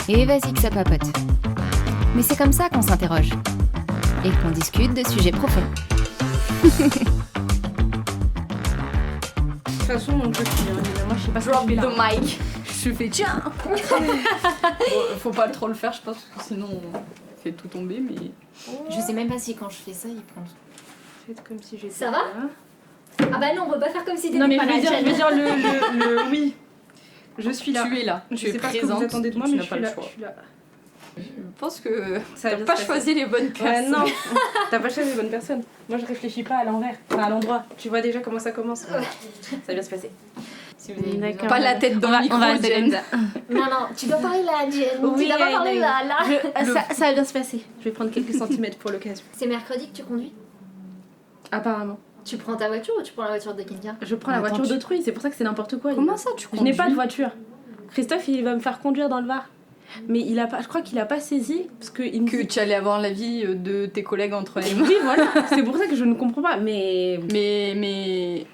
Et vas-y que ça papote. Mais c'est comme ça qu'on s'interroge. Et qu'on discute de sujets profonds. De toute façon, mon jeu qui moi je sais pas ce que je fais là. The mic. Je fais tiens. Bon, faut pas trop le faire, je pense, parce que sinon on fait tout tomber, mais. Je sais même pas si quand je fais ça, il prend. Faites comme si j'étais Ça va là. Ah bah non, on peut pas faire comme si t'étais Non mais pas je veux là. dire le oui. Je suis là. Tu es là, Je tu es sais pas ce que présente, vous attendez de moi, tu mais n'as je pas suis le là. choix. Je suis là. Je pense que Ça va t'as bien pas se choisi les bonnes places. Ouais, non, t'as pas choisi les bonnes personnes. Moi je réfléchis pas à l'envers, enfin à l'endroit. Tu vois déjà comment ça commence. Ça va bien se passer. Si vous avez D'accord. pas la tête dans le micro, Jen. Non, non, tu dois parler là, Jen. Oui, tu dois pas parler oui. là. Ça va bien se passer. Je vais prendre quelques centimètres pour l'occasion. C'est mercredi que tu conduis. Apparemment. Tu prends ta voiture ou tu prends la voiture de quelqu'un? Je prends la Attends, voiture tu- d'autrui, c'est pour ça que c'est n'importe quoi. Comment ça, tu Je conduis? n'ai pas de voiture. Christophe, il va me faire conduire dans le Var. Mais il a pas, je crois qu'il a pas saisi parce que il me Que dit... tu allais avoir l'avis de tes collègues entre les mains. Oui, voilà. C'est pour ça que je ne comprends pas. Mais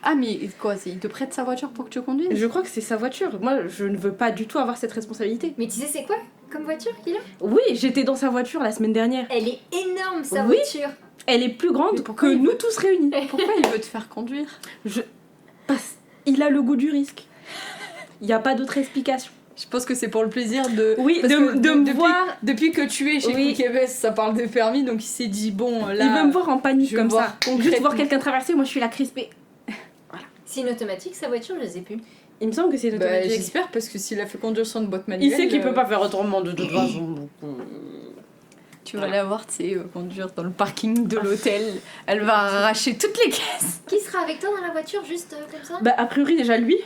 Ah, mais quoi, il te prête sa voiture pour que tu conduises? je crois que c'est sa voiture. Moi, je ne veux pas du tout avoir cette responsabilité. Mais tu sais, c'est quoi comme voiture qu'il a? Oui, j'étais dans sa voiture la semaine dernière. Elle est énorme, sa Oui. voiture. Elle est plus grande Mais pourquoi que il nous veut- tous réunis. Pourquoi il veut te faire conduire? Il a le goût du risque. Il n'y a pas d'autre explication. Je pense que c'est pour le plaisir de. Oui, Parce que de me depuis, voir. Depuis que tu es chez Oui. Québec, ça parle de permis, donc il s'est dit bon, là. Il veut me voir en panique je veux comme voir ça. concrètement. Juste voir quelqu'un traverser, moi je suis la crispée. C'est une automatique, sa voiture, je sais plus. Il me semble que c'est une Bah, automatique. j'espère, parce que s'il a fait conduire sur une boîte Il manuelle. sait qu'il peut pas faire autrement de toute façon. Tu vas la voir, tu sais, conduire dans le parking de l'hôtel. Elle va arracher toutes les caisses. Qui sera avec toi dans la voiture, juste comme ça? Bah, a priori, déjà lui.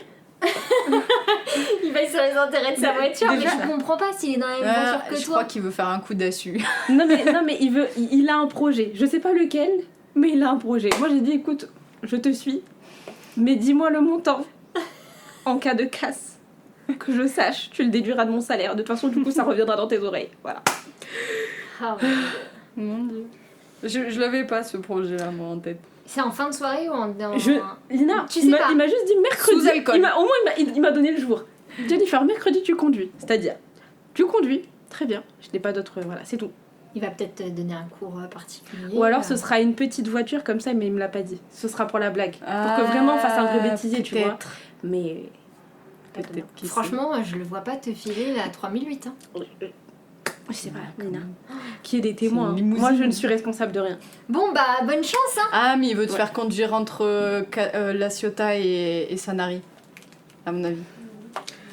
Il veille sur les intérêts de sa voiture, mais déjà- je comprends pas s'il est dans la même voiture que je toi. crois qu'il veut faire un coup d'assu. Non, mais il a un projet. Je sais pas lequel, mais il a un projet. Moi, j'ai dit, écoute, je te suis, mais dis-moi le montant en cas de casse. Que je sache, tu le déduiras de mon salaire. De toute façon, du coup, ça reviendra dans tes oreilles. Voilà. Ah, Mon Dieu. Je l'avais pas ce projet-là, moi, en tête. c'est en fin de soirée ou en. Lina, Tu il sais m'a pas. il m'a juste dit mercredi. Sous alcool. Au moins, il m'a donné le jour. Jennifer, mercredi, tu conduis. C'est-à-dire, tu conduis, très bien. Je n'ai pas d'autre. Voilà, c'est tout. Il va peut-être te donner un cours particulier. Ou alors, ce sera une petite voiture comme ça, mais il me l'a pas dit. Ce sera pour la blague. Pour que vraiment on fasse un vrai bêtisier, tu vois. peut-être. Mais. Peut-être. qui sait. Franchement, je le vois pas te filer la 3008. Hein. Je sais pas, Nina. Qui est des témoins. C'est une Hein. limousine. Moi, je ne suis responsable de rien. Bon, bah, bonne chance, hein. Ah, mais il veut te Ouais. faire conduire entre La Ciotat et Sanary, à mon avis.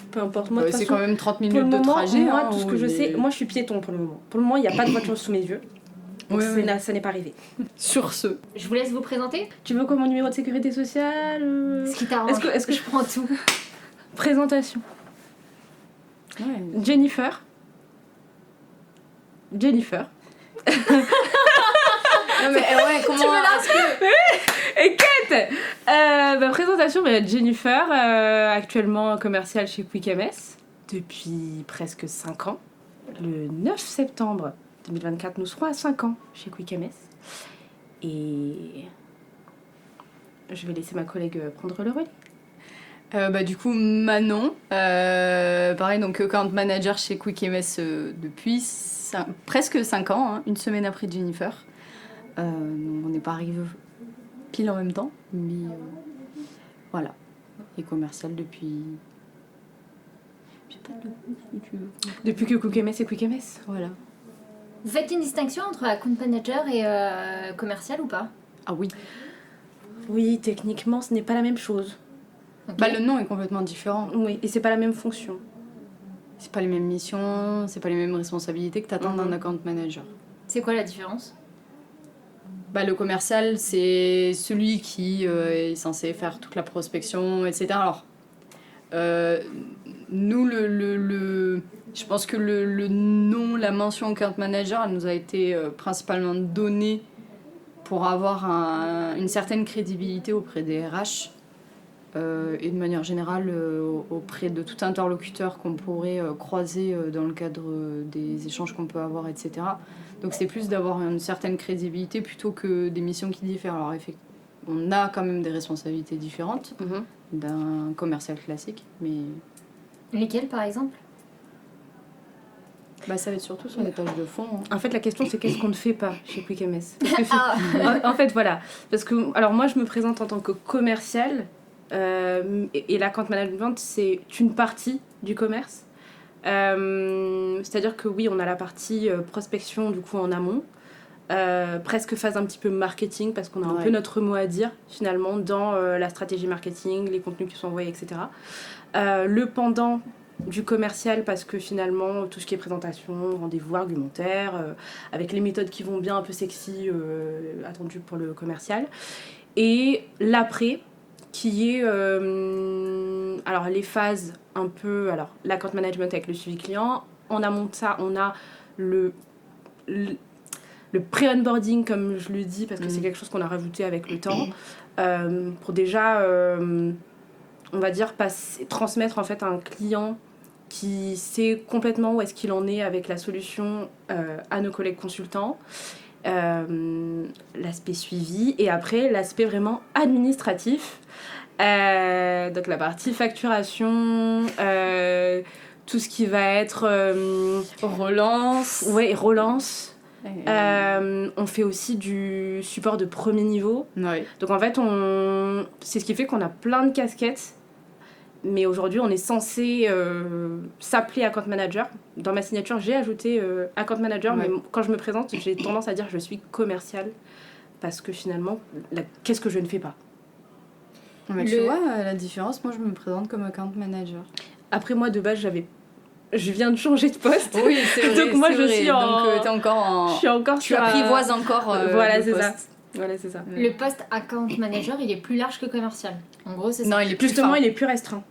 Peu importe. Moi, de toute C'est façon, quand même 30 pour minutes le de moment, trajet. moi, hein, tout ce que où je il sais, est- moi, je suis piéton pour le moment. Pour le moment, il n'y a pas de voiture sous mes yeux. Donc, Ouais, ouais. ça n'est pas arrivé. Sur ce. Je vous laisse vous présenter. Tu veux quoi, mon numéro de sécurité sociale Ce qui t'arrange. Est-ce que je prends tout? Présentation. Ouais. Jennifer. Non, mais ouais, comment. Est-ce que. Et Kate présentation, Jennifer, actuellement commerciale chez Quick MS depuis presque 5 ans. Le 9 septembre 2024, nous serons à 5 ans chez Quick MS. Et je vais laisser ma collègue prendre le relais. Du coup, Manon, pareil, donc account manager chez Quick MS depuis presque 5 ans, hein, une semaine après Jennifer. Donc on n'est pas arrivé pile en même temps, mais voilà. Et commercial depuis. J'ai pas de si tu veux. Depuis que Quick MS est Quick MS. Voilà. Vous faites une distinction entre account manager et commercial ou pas? Ah oui. Oui, techniquement, ce n'est pas la même chose. Ok. Bah, le nom est complètement différent. Oui, et c'est pas la même fonction. C'est pas les mêmes missions, c'est pas les mêmes responsabilités que t'attends d'un account manager. C'est quoi la différence? Bah, le commercial, c'est celui qui est censé faire toute la prospection, etc. Alors, nous, je pense que le nom, la mention account manager, elle nous a été principalement donnée pour avoir une certaine crédibilité auprès des RH et de manière générale auprès de tout interlocuteur qu'on pourrait croiser dans le cadre des échanges qu'on peut avoir, etc. Donc c'est plus d'avoir une certaine crédibilité plutôt que des missions qui diffèrent. Alors effectivement, on a quand même des responsabilités différentes d'un commercial classique, mais Lesquels, par exemple? Bah, ça va être surtout sur les tâches de fond. En fait, la question, c'est qu'est-ce qu'on ne fait pas chez Quick MS. En fait, voilà. Parce que, alors moi, je me présente en tant que commercial, et l'account management, c'est une partie du commerce. C'est-à-dire que oui, on a la partie prospection, du coup, en amont. Presque phase un petit peu marketing, parce qu'on a un peu notre mot à dire, finalement, dans la stratégie marketing, les contenus qui sont envoyés, etc. Le pendant du commercial, parce que finalement tout ce qui est présentation, rendez-vous argumentaire, avec les méthodes qui vont bien, un peu sexy, attendues pour le commercial, et l'après qui est alors les phases un peu, alors l'account management avec le suivi client. En amont de ça, on a le pré-onboarding, comme je le dis, parce que c'est quelque chose qu'on a rajouté avec le temps, pour déjà on va dire transmettre en fait à un client qui sait complètement où est-ce qu'il en est avec la solution à nos collègues consultants. L'aspect suivi, et après l'aspect vraiment administratif, donc la partie facturation, tout ce qui va être relance. On fait aussi du support de premier niveau. Donc en fait, c'est ce qui fait qu'on a plein de casquettes. Mais aujourd'hui, on est censé s'appeler account manager. Dans ma signature, j'ai ajouté account manager, mais quand je me présente, j'ai tendance à dire que je suis commercial. Parce que finalement, qu'est-ce que je ne fais pas ? Tu vois la différence, moi je me présente comme account manager. Après, moi de base, je viens de changer de poste. Oui, c'est vrai. Donc moi, je suis Donc t'es encore en... Je suis encore tu apprivoises encore voilà, le poste. Ça. Voilà, c'est ça. Le poste account manager, il est plus large que commercial. En gros, c'est ça. Non, il est plus Justement, fin. il est plus restreint.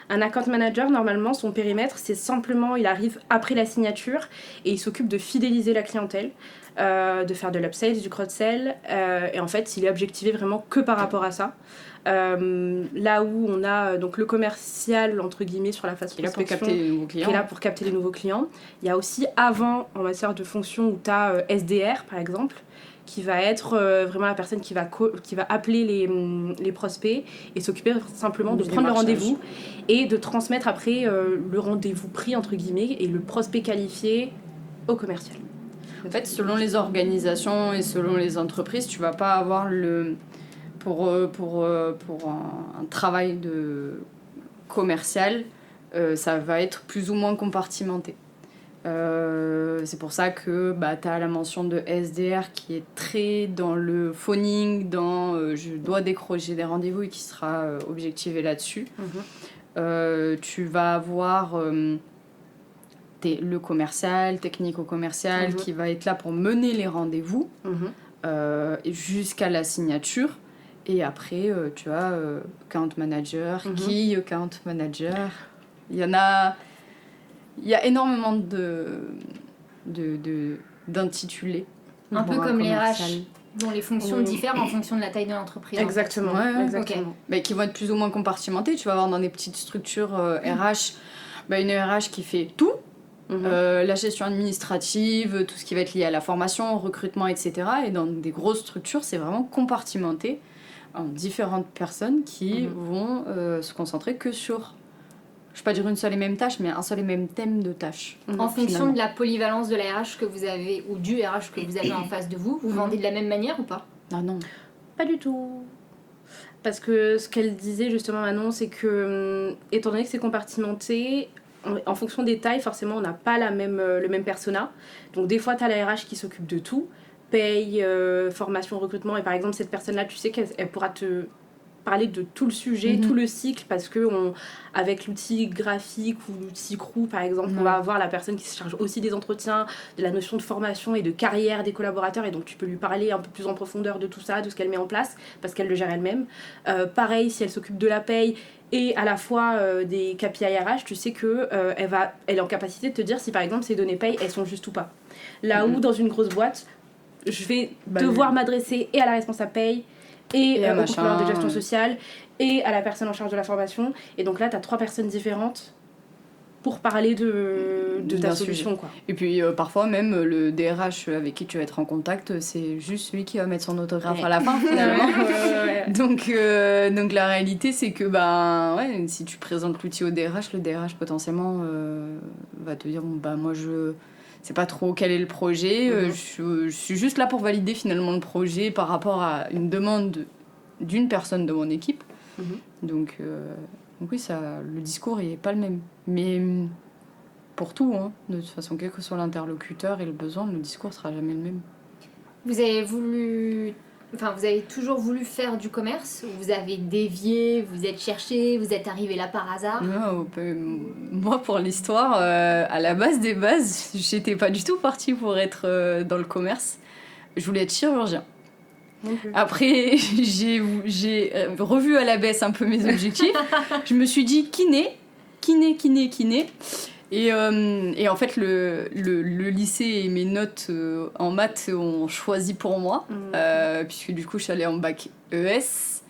Un account manager, normalement, son périmètre, c'est simplement, il arrive après la signature et il s'occupe de fidéliser la clientèle, de faire de l'upsell, du cross-sell, et en fait, il est objectivé vraiment que par rapport à ça. Là où on a donc le commercial, entre guillemets, sur la phase prospection, qui est là pour capter les nouveaux clients. Il y a aussi avant, en matière de fonction, où tu as SDR, par exemple, qui va être vraiment la personne qui va appeler les prospects et s'occuper simplement de prendre le rendez-vous et de transmettre après le rendez-vous pris, entre guillemets, et le prospect qualifié au commercial. En fait, selon les organisations et selon les entreprises, tu vas pas avoir pour un travail de commercial, ça va être plus ou moins compartimenté. C'est pour ça que tu as la mention de SDR qui est très dans le phoning, dans je dois décrocher des rendez-vous et qui sera objectivé là-dessus. Tu vas avoir le commercial, technico-commercial, qui va être là pour mener les rendez-vous jusqu'à la signature. Et après, tu as account manager, key account manager. Il y a énormément d'intitulés. Un peu comme les RH, dont les fonctions diffèrent en fonction de la taille de l'entreprise. Exactement. Exactement. Okay. Mais qui vont être plus ou moins compartimentés. Tu vas avoir dans des petites structures RH, une RH qui fait tout. La gestion administrative, tout ce qui va être lié à la formation, au recrutement, etc. Et dans des grosses structures, c'est vraiment compartimenté en différentes personnes qui vont se concentrer que sur, je ne vais pas dire une seule et même tâche, mais un seul et même thème de tâche. En fonction de la polyvalence de la RH que vous avez, ou du RH que vous avez en face de vous, vous vendez de la même manière ou pas ? Ah non. Pas du tout. Parce que ce qu'elle disait justement Manon, c'est que, étant donné que c'est compartimenté, en fonction des tailles, forcément, on n'a pas le même persona. Donc des fois, tu as la RH qui s'occupe de tout, paye, formation, recrutement, et par exemple, cette personne-là, tu sais qu'elle pourra te parler de tout le sujet, tout le cycle, parce que avec l'outil graphique ou l'outil crew, par exemple, on va avoir la personne qui se charge aussi des entretiens, de la notion de formation et de carrière des collaborateurs, et donc tu peux lui parler un peu plus en profondeur de tout ça, de ce qu'elle met en place, parce qu'elle le gère elle-même. Pareil, si elle s'occupe de la paye et à la fois des KPI RH, tu sais que elle est en capacité de te dire si par exemple ces données paye, elles sont justes ou pas. Là où dans une grosse boîte, je vais devoir m'adresser et à la responsable paye, et au contrôleur de gestion sociale, et à la personne en charge de la formation. Et donc là, tu as 3 personnes différentes pour parler de de ta solution, quoi. Et puis parfois même le DRH avec qui tu vas être en contact, c'est juste lui qui va mettre son autographe à la fin finalement. Donc la réalité c'est que si tu présentes l'outil au DRH, le DRH potentiellement va te dire moi je sais pas trop quel est le projet, je suis juste là pour valider finalement le projet par rapport à une demande d'une personne de mon équipe. Donc oui, le discours il est pas le même. Mais pour tout, de toute façon, quel que soit l'interlocuteur et le besoin, le discours sera jamais le même. Vous avez toujours voulu faire du commerce, ou vous avez dévié, vous êtes cherché, vous êtes arrivé là par hasard? Non, moi, pour l'histoire, à la base des bases, j'étais pas du tout partie pour être dans le commerce. Je voulais être chirurgien. Après, j'ai revu à la baisse un peu mes objectifs. Je me suis dit kiné. Et en fait, le lycée et mes notes en maths ont choisi pour moi, puisque du coup, je suis allée en bac ES.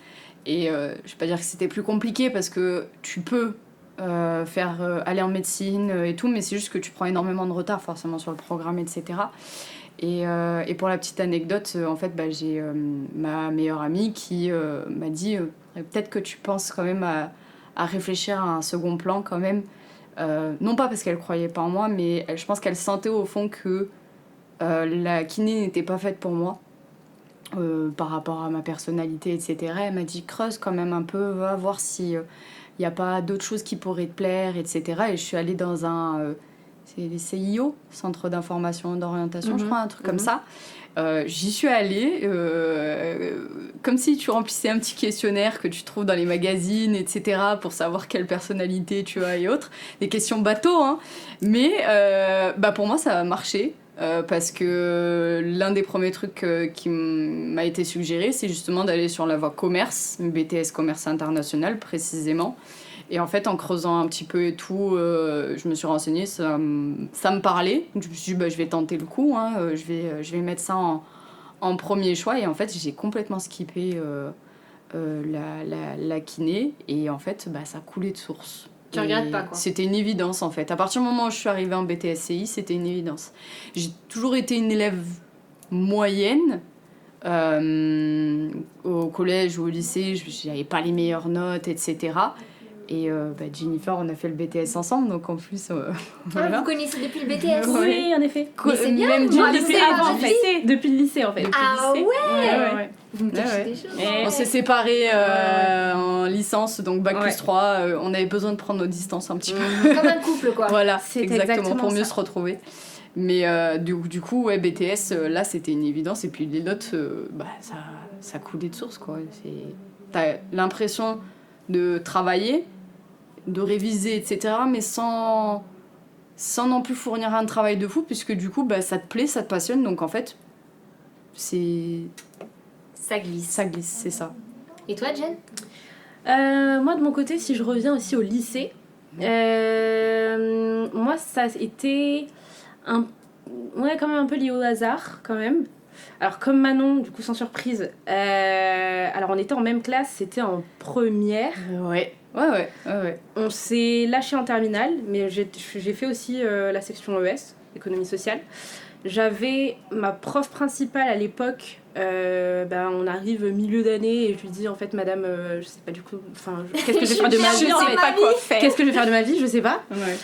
Et je vais pas dire que c'était plus compliqué, parce que tu peux aller en médecine et tout, mais c'est juste que tu prends énormément de retard forcément sur le programme, etc. Et pour la petite anecdote, en fait, j'ai ma meilleure amie qui m'a dit peut-être que tu penses quand même à réfléchir à un second plan quand même. Non pas parce qu'elle croyait pas en moi, mais je pense qu'elle sentait au fond que la kiné n'était pas faite pour moi par rapport à ma personnalité, etc. Elle m'a dit creuse quand même un peu, va voir si y a pas d'autres choses qui pourraient te plaire, etc. Et je suis allée dans c'est les CIO, Centre d'information et d'orientation, je crois, un truc comme ça. J'y suis allée, comme si tu remplissais un petit questionnaire que tu trouves dans les magazines, etc., pour savoir quelle personnalité tu as et autres. Des questions bateau, hein. Mais pour moi, ça a marché. Parce que l'un des premiers trucs qui m'a été suggéré, c'est justement d'aller sur la voie commerce, BTS commerce international précisément. Et en fait, en creusant un petit peu et tout, je me suis renseignée, ça me parlait. Donc je me suis dit, je vais tenter le coup, je vais mettre ça en premier choix. Et en fait, j'ai complètement skippé la kiné. Et en fait, ça coulait de source. Tu regrettes pas, quoi. C'était une évidence, en fait. À partir du moment où je suis arrivée en BTSCI, c'était une évidence. J'ai toujours été une élève moyenne. Au collège ou au lycée, je n'avais pas les meilleures notes, etc. Et Jennifer, on a fait le BTS ensemble, donc en plus... voilà. Vous connaissez depuis le BTS? Oui, en effet. Mais c'est bien, même depuis avant, en fait. Depuis le lycée, en fait. Ouais. Vous me cachez des choses. On s'est séparés en licence, donc bac plus 3. On avait besoin de prendre nos distances un petit peu. Comme un couple, quoi. Voilà, c'est exactement, pour mieux ça. Se retrouver. Mais du coup, BTS, là, c'était une évidence. Et puis les notes, ça coulait de source, quoi. T'as l'impression de travailler, de réviser, etc., mais sans non plus fournir un travail de fou, puisque du coup, ça te plaît, ça te passionne, donc en fait, ça glisse, c'est ça. Et toi, Jen? Moi, de mon côté, si je reviens aussi au lycée, moi, ça a été quand même un peu lié au hasard, quand même. Alors, comme Manon, du coup, sans surprise, alors on était en même classe, c'était en première. Ouais. On s'est lâché en terminale, mais j'ai fait aussi la section ES, économie sociale. J'avais ma prof principale à l'époque, on arrive milieu d'année et je lui dis en fait madame, je sais pas du coup, qu'est-ce que je vais faire de ma vie, je sais pas quoi faire. Qu'est-ce que je vais faire de ma vie, je sais pas. Ouais.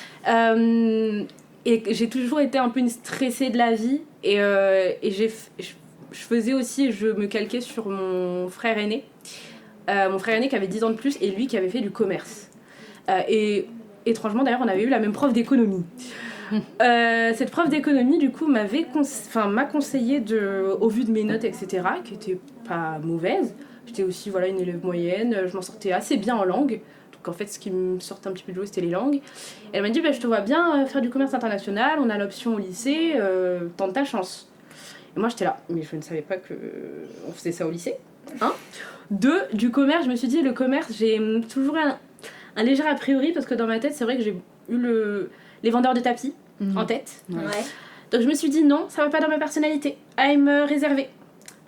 Et j'ai toujours été un peu une stressée de la vie et je faisais aussi, je me calquais sur mon frère aîné. Mon frère aîné qui avait 10 ans de plus et lui qui avait fait du commerce. Et étrangement d'ailleurs on avait eu la même prof d'économie. Cette prof d'économie du coup m'a conseillé au vu de mes notes etc qui étaient pas mauvaises. J'étais aussi une élève moyenne, je m'en sortais assez bien en langue. Donc en fait ce qui me sortait un petit peu de l'eau c'était les langues. Et elle m'a dit je te vois bien faire du commerce international, on a l'option au lycée, tente ta chance. Et moi j'étais là, mais je ne savais pas qu'on faisait ça au lycée. 2, du commerce, je me suis dit le commerce, j'ai toujours un léger a priori parce que dans ma tête c'est vrai que j'ai eu les vendeurs de tapis en tête. Ouais. Donc je me suis dit non, ça va pas dans ma personnalité, à me réserver.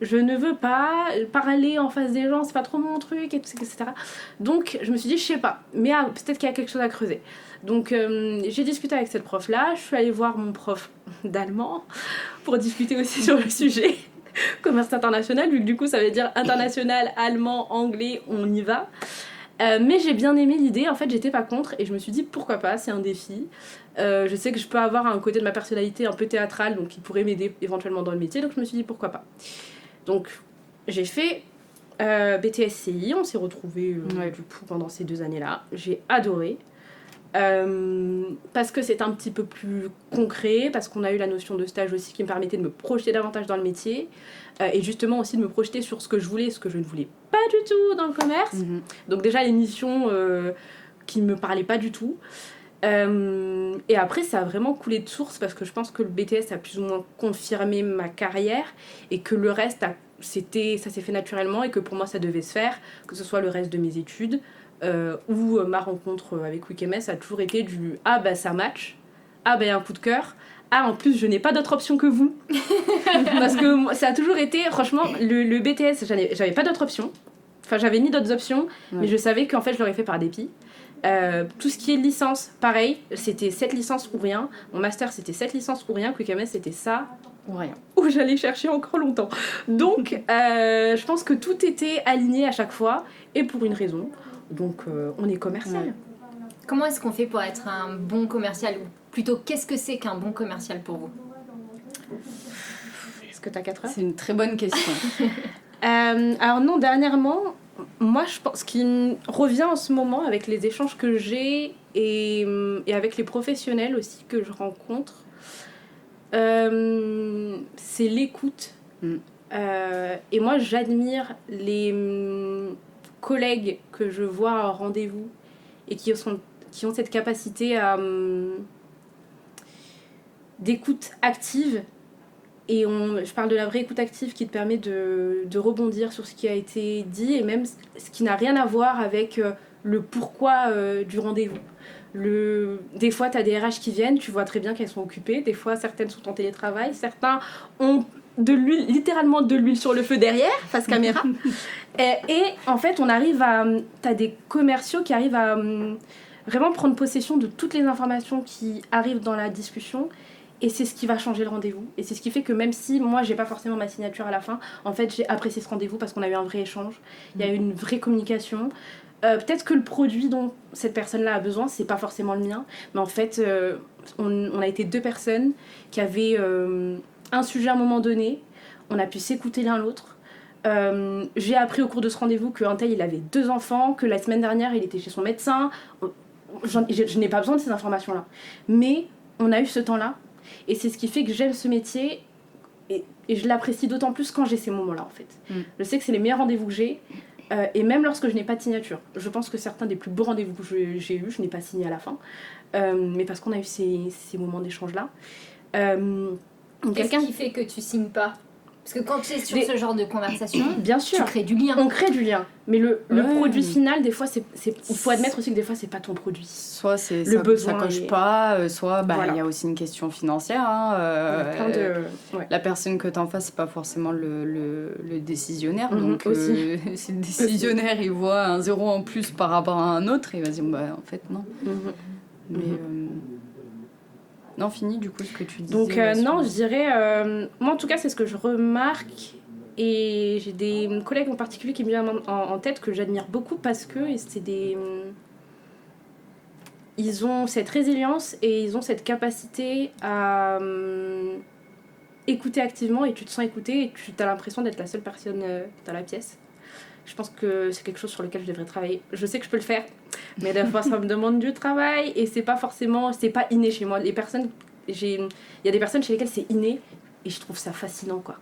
Je ne veux pas parler en face des gens, c'est pas trop mon truc, etc. Donc je me suis dit je sais pas, mais peut-être qu'il y a quelque chose à creuser. Donc j'ai discuté avec cette prof-là, je suis allée voir mon prof d'allemand pour discuter aussi sur le sujet. Commerce international, vu que du coup ça veut dire international, allemand, anglais, on y va. Mais j'ai bien aimé l'idée, en fait j'étais pas contre et je me suis dit pourquoi pas, c'est un défi. Je sais que je peux avoir un côté de ma personnalité un peu théâtrale, donc qui pourrait m'aider éventuellement dans le métier, donc je me suis dit pourquoi pas. Donc j'ai fait BTS-CI, on s'est retrouvés du coup pendant ces 2 années-là, j'ai adoré. Parce que c'est un petit peu plus concret, parce qu'on a eu la notion de stage aussi qui me permettait de me projeter davantage dans le métier et justement aussi de me projeter sur ce que je voulais et ce que je ne voulais pas du tout dans le commerce. Donc déjà les missions qui me parlaient pas du tout. Et après ça a vraiment coulé de source parce que je pense que le BTS a plus ou moins confirmé ma carrière et que le reste ça s'est fait naturellement et que pour moi ça devait se faire, que ce soit le reste de mes études où ma rencontre avec WeekMS a toujours été du « Ah bah ça match, ah bah y a un coup de cœur, ah en plus je n'ai pas d'autre option que vous ». Parce que ça a toujours été, franchement, le BTS, j'avais pas d'autre option. Enfin j'avais ni d'autres options, mais je savais qu'en fait je l'aurais fait par dépit. Tout ce qui est licence, pareil, c'était 7 licences ou rien. Mon master c'était 7 licences ou rien, WeekMS c'était ça ou rien. Où j'allais chercher encore longtemps. Donc je pense que tout était aligné à chaque fois et pour une raison. Donc on est commercial. Comment est-ce qu'on fait pour être un bon commercial ? Ou plutôt, qu'est-ce que c'est qu'un bon commercial pour vous ? Est-ce que t'as 4 heures ? C'est une très bonne question. Alors non, dernièrement, moi je pense qu'il revient en ce moment avec les échanges que j'ai et avec les professionnels aussi que je rencontre. C'est l'écoute. Et moi j'admire les collègues que je vois en rendez-vous et qui ont cette capacité d'écoute active et je parle de la vraie écoute active qui te permet de rebondir sur ce qui a été dit et même ce qui n'a rien à voir avec le pourquoi du rendez-vous. Des fois t'as des RH qui viennent, tu vois très bien qu'elles sont occupées, des fois certaines sont en télétravail, certains ont littéralement de l'huile sur le feu derrière, face caméra. Et en fait, t'as des commerciaux qui arrivent à vraiment prendre possession de toutes les informations qui arrivent dans la discussion. Et c'est ce qui va changer le rendez-vous. Et c'est ce qui fait que même si moi, j'ai pas forcément ma signature à la fin, en fait, j'ai apprécié ce rendez-vous parce qu'on a eu un vrai échange. Il y a eu une vraie communication. Peut-être que le produit dont cette personne-là a besoin, c'est pas forcément le mien. Mais en fait, on a été 2 personnes qui avaient un sujet à un moment donné, on a pu s'écouter l'un l'autre. J'ai appris au cours de ce rendez-vous qu'un tel il avait 2 enfants, que la semaine dernière il était chez son médecin. Je n'ai pas besoin de ces informations-là. Mais on a eu ce temps-là et c'est ce qui fait que j'aime ce métier et je l'apprécie d'autant plus quand j'ai ces moments-là en fait. Je sais que c'est les meilleurs rendez-vous que j'ai et même lorsque je n'ai pas de signature. Je pense que certains des plus beaux rendez-vous que j'ai eus, je n'ai pas signé à la fin. Mais parce qu'on a eu ces moments d'échange-là. Qu'est-ce qui fait que tu signes pas ? Parce que quand tu es sur ce genre de conversation, bien sûr, tu crées du lien. On crée du lien. Mais le produit final, des fois, il faut admettre aussi que des fois, c'est pas ton produit. Soit c'est le besoin ça coche pas, soit il y a aussi une question financière. La personne que t'en face, c'est pas forcément le décisionnaire. Donc aussi. Si le décisionnaire, il voit un 0 en plus par rapport à un autre, il va se dire, en fait, non. Mais... Non, fini du coup ce que tu disais. Donc non, je dirais... moi en tout cas, c'est ce que je remarque. Et j'ai des collègues en particulier qui me viennent en tête que j'admire beaucoup parce que ils ont cette résilience et ils ont cette capacité à écouter activement et tu te sens écouté et tu as l'impression d'être la seule personne dans la pièce. Je pense que c'est quelque chose sur lequel je devrais travailler. Je sais que je peux le faire, mais des fois ça me demande du travail et c'est pas inné chez moi. Il y a des personnes chez lesquelles c'est inné et je trouve ça fascinant quoi.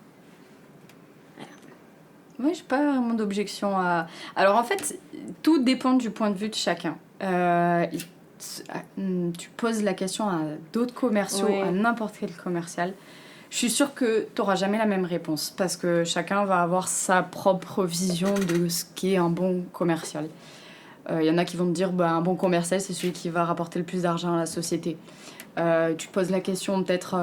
Moi, j'ai pas vraiment d'objection à... Alors en fait, tout dépend du point de vue de chacun. Tu poses la question à d'autres commerciaux, à n'importe quel commercial. Je suis sûre que tu n'auras jamais la même réponse parce que chacun va avoir sa propre vision de ce qu'est un bon commercial. Il y en a qui vont te dire un bon commercial, c'est celui qui va rapporter le plus d'argent à la société. Tu poses la question peut-être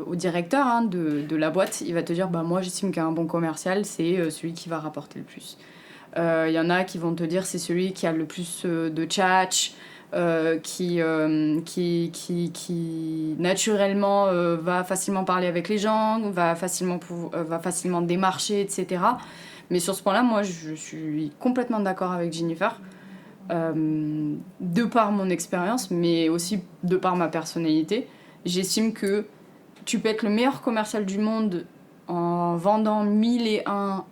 au directeur de la boîte, il va te dire moi j'estime qu'un bon commercial, c'est celui qui va rapporter le plus. Il y en a qui vont te dire c'est celui qui a le plus de tchatch, qui naturellement va facilement parler avec les gens, va facilement démarcher, etc. Mais sur ce point-là, moi, je suis complètement d'accord avec Jennifer, de par mon expérience, mais aussi de par ma personnalité. J'estime que tu peux être le meilleur commercial du monde en vendant 1001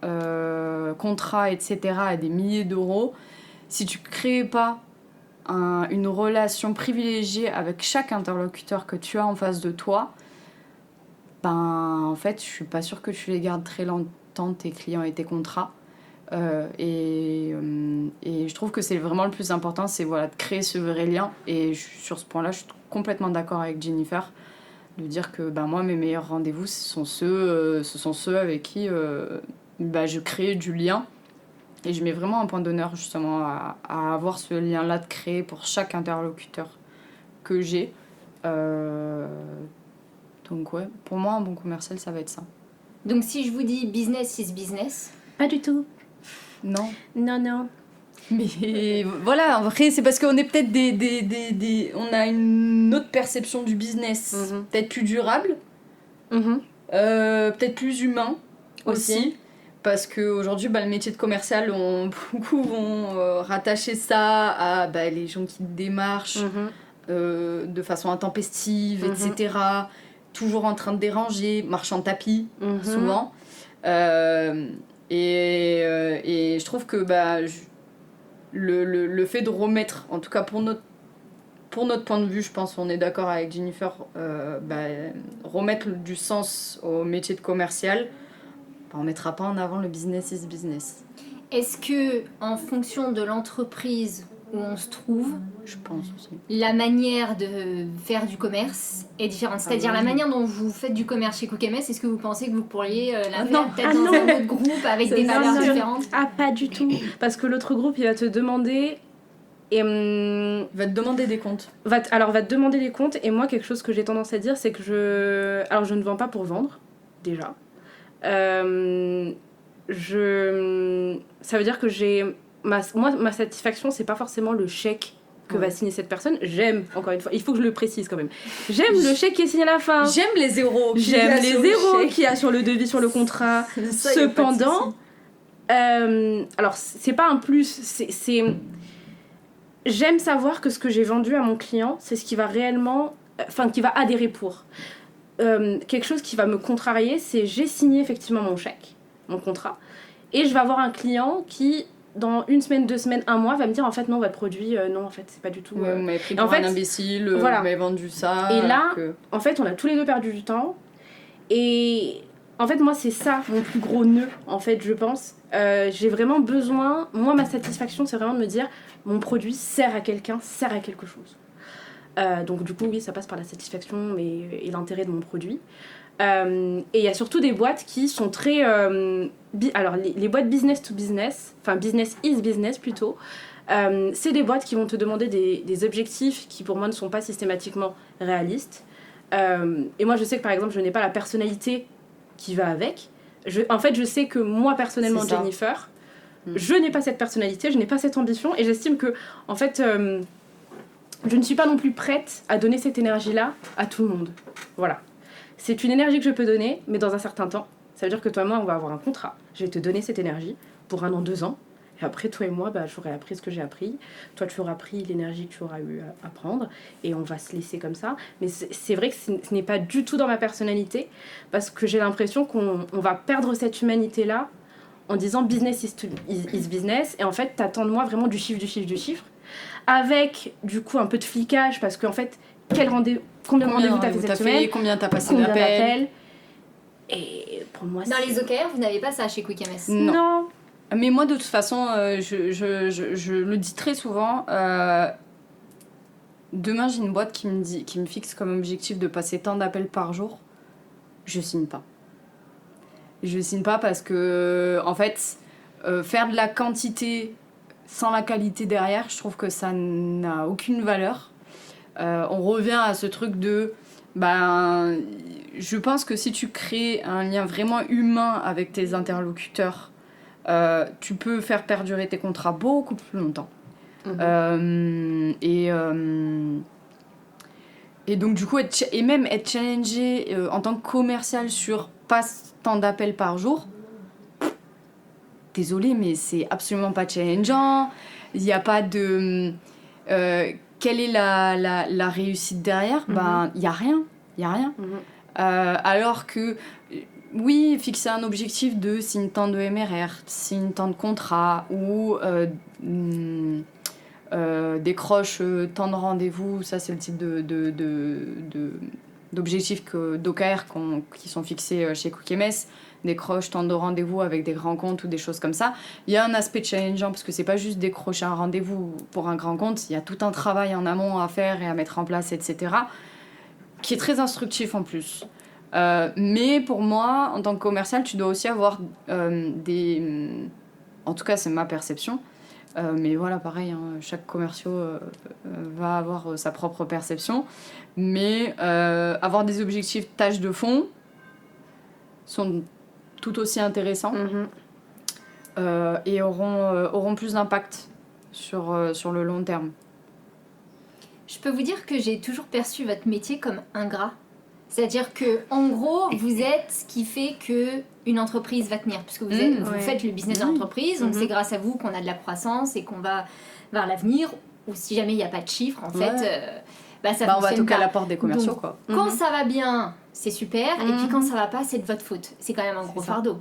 contrats, etc., à des milliers d'euros. Si tu ne crées pas une relation privilégiée avec chaque interlocuteur que tu as en face de toi, en fait, je suis pas sûre que tu les gardes très longtemps, tes clients et tes contrats. Et je trouve que c'est vraiment le plus important, c'est de créer ce vrai lien. Et sur ce point-là, je suis complètement d'accord avec Jennifer, de dire que moi, mes meilleurs rendez-vous, ce sont ceux avec qui je crée du lien. Et je mets vraiment un point d'honneur justement à avoir ce lien-là de créer pour chaque interlocuteur que j'ai. Donc ouais, pour moi, un bon commercial, ça va être ça. Donc si je vous dis business is business. Pas du tout. Non. Non. Mais voilà, en vrai, c'est parce qu'on est peut-être on a une autre perception du business, peut-être plus durable, peut-être plus humain aussi. Parce qu'aujourd'hui, le métier de commercial, beaucoup vont rattacher ça à les gens qui démarchent de façon intempestive, etc. Toujours en train de déranger, marchand de tapis, souvent. Et je trouve que le fait de remettre, en tout cas pour notre point de vue, je pense qu'on est d'accord avec Jennifer, remettre du sens au métier de commercial, on ne mettra pas en avant le business is business. Est-ce que, en fonction de l'entreprise où on se trouve, je pense aussi, la manière de faire du commerce est différente? C'est-à-dire la manière dont vous faites du commerce chez Cook MS, est-ce que vous pensez que vous pourriez la faire peut-être dans un autre groupe avec des valeurs différentes? Ah, pas du tout. Parce que l'autre groupe, il va te demander... il va te demander des comptes. Va te demander des comptes. Et moi, quelque chose que j'ai tendance à dire, c'est que je ne vends pas pour vendre, déjà. Ça veut dire que ma satisfaction, c'est pas forcément le chèque que va signer cette personne. J'aime, encore une fois, il faut que je le précise quand même, j'aime le chèque qui est signé à la fin, j'aime les zéros qu'il y a sur le devis, sur le contrat. Cependant, alors c'est pas un plus, c'est j'aime savoir que ce que j'ai vendu à mon client, c'est ce qui va réellement, qui va adhérer pour. Quelque chose qui va me contrarier, c'est j'ai signé effectivement mon chèque, mon contrat, et je vais avoir un client qui, dans 1 semaine, 2 semaines, 1 mois, va me dire en fait non, votre produit, non, en fait, c'est pas du tout. Vous m'avez pris pour un imbécile, voilà. Vous m'avez vendu ça. Et là, en fait, on a tous les deux perdu du temps, et en fait, moi, c'est ça mon plus gros nœud, en fait, je pense. J'ai vraiment besoin, moi, ma satisfaction, c'est vraiment de me dire mon produit sert à quelqu'un, sert à quelque chose. Donc du coup oui, ça passe par la satisfaction et l'intérêt de mon produit. Et il y a surtout des boîtes qui sont très... alors les boîtes business to business, enfin business is business plutôt, c'est des boîtes qui vont te demander des objectifs qui pour moi ne sont pas systématiquement réalistes. Et moi je sais que par exemple je n'ai pas la personnalité qui va avec. En fait je sais que moi personnellement Jennifer, je n'ai pas cette personnalité, je n'ai pas cette ambition et j'estime que en fait... je ne suis pas non plus prête à donner cette énergie-là à tout le monde. Voilà. C'est une énergie que je peux donner, mais dans un certain temps. Ça veut dire que toi et moi, on va avoir un contrat. Je vais te donner cette énergie pour 1 an, 2 ans. Et après, toi et moi, j'aurai appris ce que j'ai appris. Toi, tu auras pris l'énergie que tu auras eu à prendre. Et on va se laisser comme ça. Mais c'est vrai que ce n'est pas du tout dans ma personnalité. Parce que j'ai l'impression qu'on va perdre cette humanité-là en disant business is business. Et en fait, t'attends de moi vraiment du chiffre. Avec du coup un peu de flicage parce qu'en fait combien de rendez-vous t'as fait cette semaine, combien t'as passé d'appels, et pour moi dans les OKR vous n'avez pas ça chez Quick MS? Non. Mais moi de toute façon je le dis très souvent, demain j'ai une boîte qui me fixe comme objectif de passer tant d'appels par jour, je signe pas parce que en fait faire de la quantité sans la qualité derrière, je trouve que ça n'a aucune valeur. On revient à ce truc de... je pense que si tu crées un lien vraiment humain avec tes interlocuteurs, tu peux faire perdurer tes contrats beaucoup plus longtemps. Et donc du coup, et même être challengé en tant que commercial sur pas tant d'appels par jour, désolé, mais c'est absolument pas challengeant. Il n'y a pas de... quelle est la réussite derrière? Ben, il n'y a rien. Il n'y a rien. Alors que, oui, fixer un objectif de signe tant de MRR, signe tant de contrat, ou décroche tant de rendez-vous, ça c'est le type d'objectifs d'OKR qui sont fixés chez QuickMS, décroche tant de rendez-vous avec des grands comptes ou des choses comme ça. Il y a un aspect challengeant parce que c'est pas juste décrocher un rendez-vous pour un grand compte, il y a tout un travail en amont à faire et à mettre en place, etc., qui est très instructif en plus. Mais pour moi, en tant que commercial, tu dois aussi avoir en tout cas, c'est ma perception. Mais voilà, pareil, hein, chaque commercial va avoir sa propre perception. Mais avoir des objectifs tâches de fond sont tout aussi intéressants et auront plus d'impact sur le long terme. Je peux vous dire que j'ai toujours perçu votre métier comme ingrat. C'est-à-dire que, en gros, vous êtes ce qui fait que une entreprise va tenir, puisque vous faites le business de l'entreprise, donc c'est grâce à vous qu'on a de la croissance et qu'on va vers l'avenir, ou si jamais il n'y a pas de chiffres, en fait, ça fonctionne on va toquer pas. à la porte des commerciaux, donc, quoi. Quand ça va bien, c'est super, et puis quand ça va pas, c'est de votre faute. C'est quand même un gros fardeau.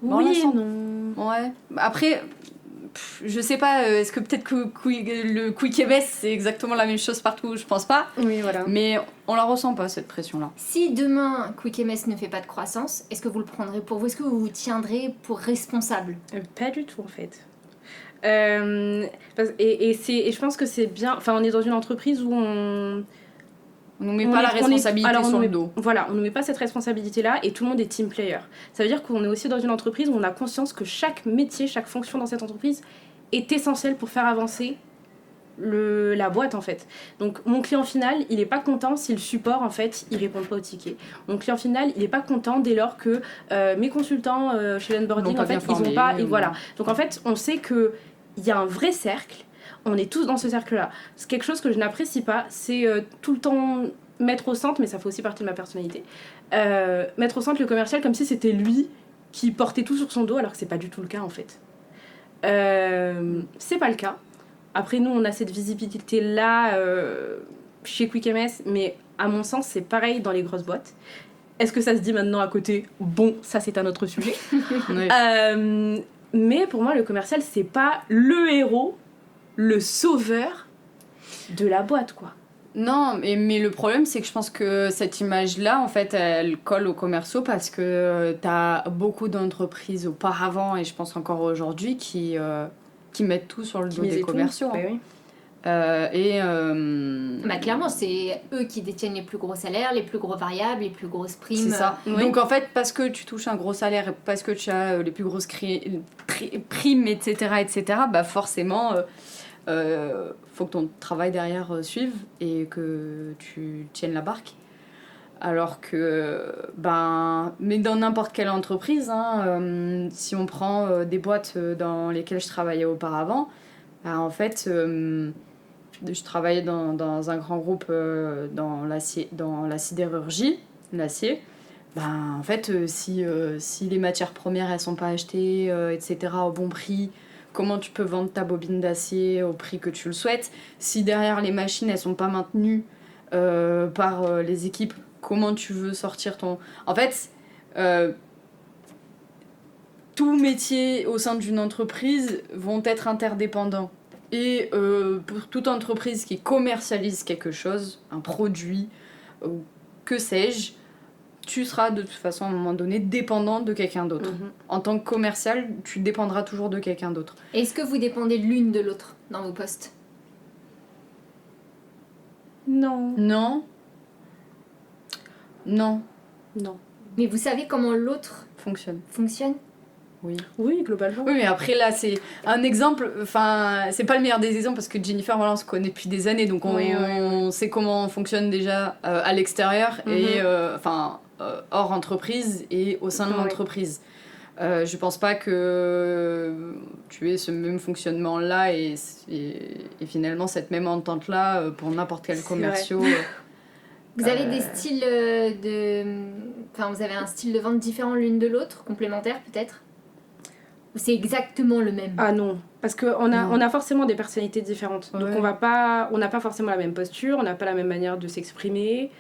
Oui et non. Ouais. Après... je sais pas, est-ce que peut-être que le QuickMS c'est exactement la même chose partout? Je pense pas. Oui, voilà. Mais on la ressent pas, cette pression-là. Si demain QuickMS ne fait pas de croissance, est-ce que vous le prendrez pour vous? Est-ce que vous vous tiendrez pour responsable? Pas du tout en fait. Et je pense que c'est bien. Enfin, on est dans une entreprise où on nous met pas la responsabilité sur le dos. Voilà, on ne met pas cette responsabilité-là et tout le monde est team player. Ça veut dire qu'on est aussi dans une entreprise où on a conscience que chaque métier, chaque fonction dans cette entreprise est essentielle pour faire avancer la boîte en fait. Donc mon client final, il n'est pas content si le support en fait, il répond pas au ticket. Mon client final, il n'est pas content dès lors que mes consultants chez l'onboarding en fait, ils ont pas... Et voilà. Donc en fait, on sait qu'il y a un vrai cercle. On est tous dans ce cercle-là. C'est quelque chose que je n'apprécie pas, c'est tout le temps mettre au centre, mais ça fait aussi partie de ma personnalité, mettre au centre le commercial comme si c'était lui qui portait tout sur son dos, alors que c'est pas du tout le cas en fait. C'est pas le cas. Après nous, on a cette visibilité-là chez QuickMS, mais à mon sens, c'est pareil dans les grosses boîtes. Est-ce que ça se dit maintenant à côté? Bon, ça c'est un autre sujet. Oui. Mais pour moi, le commercial, c'est pas le héros, le sauveur de la boîte, quoi. Non, mais le problème, c'est que je pense que cette image-là, en fait, elle colle aux commerciaux parce que t'as beaucoup d'entreprises auparavant, et je pense encore aujourd'hui, qui mettent tout sur le dos des commerciaux. Bah oui. Clairement, c'est eux qui détiennent les plus gros salaires, les plus gros variables, les plus grosses primes. C'est ça. Oui. Donc en fait, parce que tu touches un gros salaire, parce que tu as les plus grosses primes, etc., bah forcément, faut que ton travail derrière suive et que tu tiennes la barque. Alors que, mais dans n'importe quelle entreprise, hein, si on prend des boîtes dans lesquelles je travaillais auparavant, en fait, je travaillais dans un grand groupe dans la sidérurgie, l'acier. En fait, si les matières premières elles sont pas achetées, etc., au bon prix, comment tu peux vendre ta bobine d'acier au prix que tu le souhaites? Si derrière les machines elles sont pas maintenues par les équipes, comment tu veux sortir ton... En fait, tout métier au sein d'une entreprise vont être interdépendants. Et pour toute entreprise qui commercialise quelque chose, un produit, que sais-je, tu seras de toute façon à un moment donné dépendant de quelqu'un d'autre. En tant que commercial, tu dépendras toujours de quelqu'un d'autre. Est-ce que vous dépendez l'une de l'autre dans vos postes? Non. Non. Mais vous savez comment l'autre Fonctionne. Oui, globalement. Oui, mais après là, c'est un exemple, enfin, c'est pas le meilleur des exemples parce que Jennifer, voilà, on se connaît depuis des années, donc on sait comment on fonctionne déjà à l'extérieur et hors entreprise et au sein de l'entreprise. Je pense pas que tu aies ce même fonctionnement-là et finalement cette même entente-là pour n'importe quel commerciaux. Vous avez des styles Enfin, vous avez un style de vente différent l'une de l'autre, complémentaire peut-être? Ou c'est exactement le même? Ah non, parce qu'on a forcément des personnalités différentes. Donc Ouais. on n'a pas forcément la même posture, on n'a pas la même manière de s'exprimer.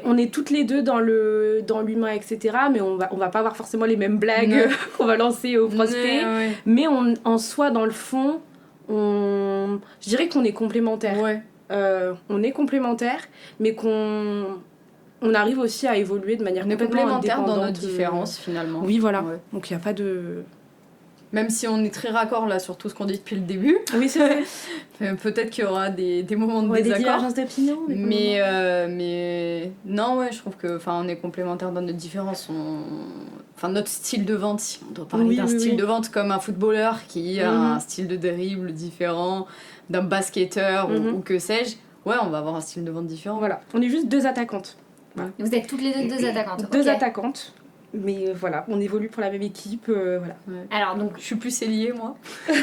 On est toutes les deux dans l'humain, etc. Mais on va pas avoir forcément les mêmes blagues qu'on va lancer aux prospects. Ouais. Mais en soi, dans le fond, je dirais qu'on est complémentaires. Ouais. On est complémentaires, mais on arrive aussi à évoluer de manière On est complètement complémentaires dans nos indépendante. différences finalement. Oui, voilà. Ouais. Donc il n'y a pas de... Même si on est très raccord là sur tout ce qu'on dit depuis le début, Oui, c'est vrai. peut-être qu'il y aura des moments de Des désaccord. divergences d'opinion. Mais non, ouais, je trouve que on est complémentaires dans notre différence. Notre style de vente, si on doit parler d'un style de vente comme un footballeur qui a un style de dribble différent d'un basketteur ou que sais-je, ouais, on va avoir un style de vente différent. Voilà, on est juste deux attaquantes. Voilà. Vous êtes toutes les deux attaquantes. Deux ok. attaquantes, mais voilà, on évolue pour la même équipe. Voilà. Ouais. Alors donc, Je suis plus ailier, moi. allez,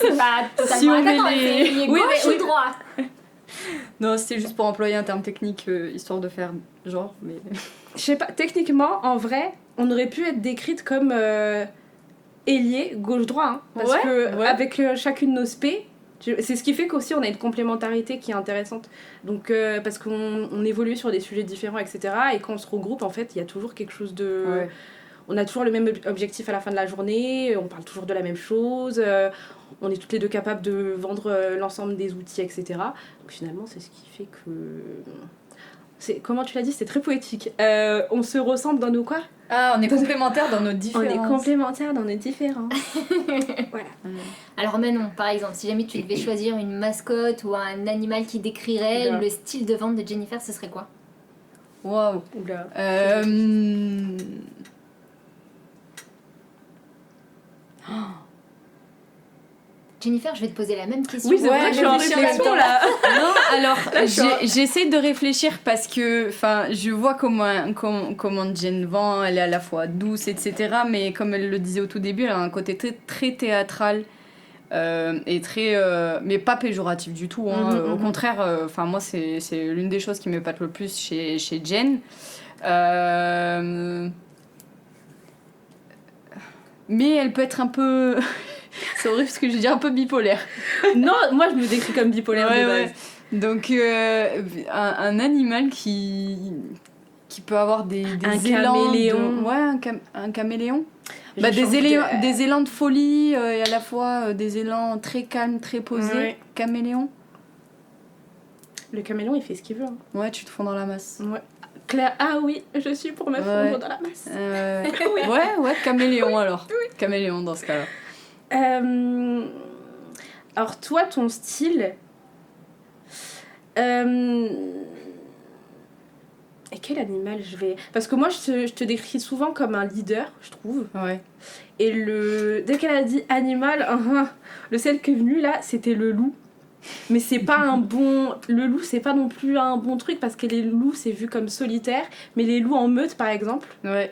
c'est pas totalement si on met attaquant, les- c'est Oui, gauche mais- ou droit? Non, c'était juste pour employer un terme technique, histoire de faire genre, mais... Je sais pas, techniquement, en vrai, on aurait pu être décrite comme ailier gauche-droit. Hein, parce Ouais, que ouais. avec chacune nos spé, c'est ce qui fait qu'aussi on a une complémentarité qui est intéressante. Donc, parce qu'on évolue sur des sujets différents, etc. Et quand on se regroupe, en fait, il y a toujours quelque chose de... Ouais. On a toujours le même objectif à la fin de la journée, on parle toujours de la même chose, on est toutes les deux capables de vendre l'ensemble des outils, etc. Donc finalement, c'est ce qui fait que... Comment tu l'as dit? C'est très poétique. On se ressemble dans nos quoi? Ah, on est complémentaires dans notre différence. On est complémentaires dans nos différences. Voilà. Alors Manon, par exemple, si jamais tu devais choisir une mascotte ou un animal qui décrirait Oula. le style de vente de Jennifer, ce serait quoi? Waouh. Oula. Jennifer, je vais te poser la même question. Oui, c'est Ouais, vrai que je suis en réfléchis en même réflexion temps. là. Non, alors Là, je suis en- j'essaie de réfléchir parce que je vois comment Jen vend, elle est à la fois douce, etc. Mais comme elle le disait au tout début, elle a un côté très, très théâtral et très. Mais pas péjoratif du tout. Hein. Au contraire, moi, c'est l'une des choses qui m'épate le plus chez Jen. Mais elle peut être un peu. C'est horrible parce que je dis un peu bipolaire. Non, moi je me décris comme bipolaire de base. Donc, un animal qui peut avoir des Un élans caméléon. Un caméléon. Je Bah, change des élans de folie et à la fois des élans très calmes, très posés. Ouais. Caméléon. Le caméléon il fait ce qu'il veut. Hein. Ouais, tu te fonds dans la masse. Ouais. Claire, ah oui, je suis pour me fondre Ouais. dans la masse. Ouais, caméléon alors. Caméléon dans ce cas-là. Alors toi, ton style... Et quel animal je vais... Parce que moi, je te décris souvent comme un leader, je trouve. Ouais. Et dès qu'elle a dit animal, le seul qui est venu là, c'était le loup. Mais c'est pas un bon... Le loup, c'est pas non plus un bon truc, parce que les loups, c'est vu comme solitaire. Mais les loups en meute, par exemple, Ouais.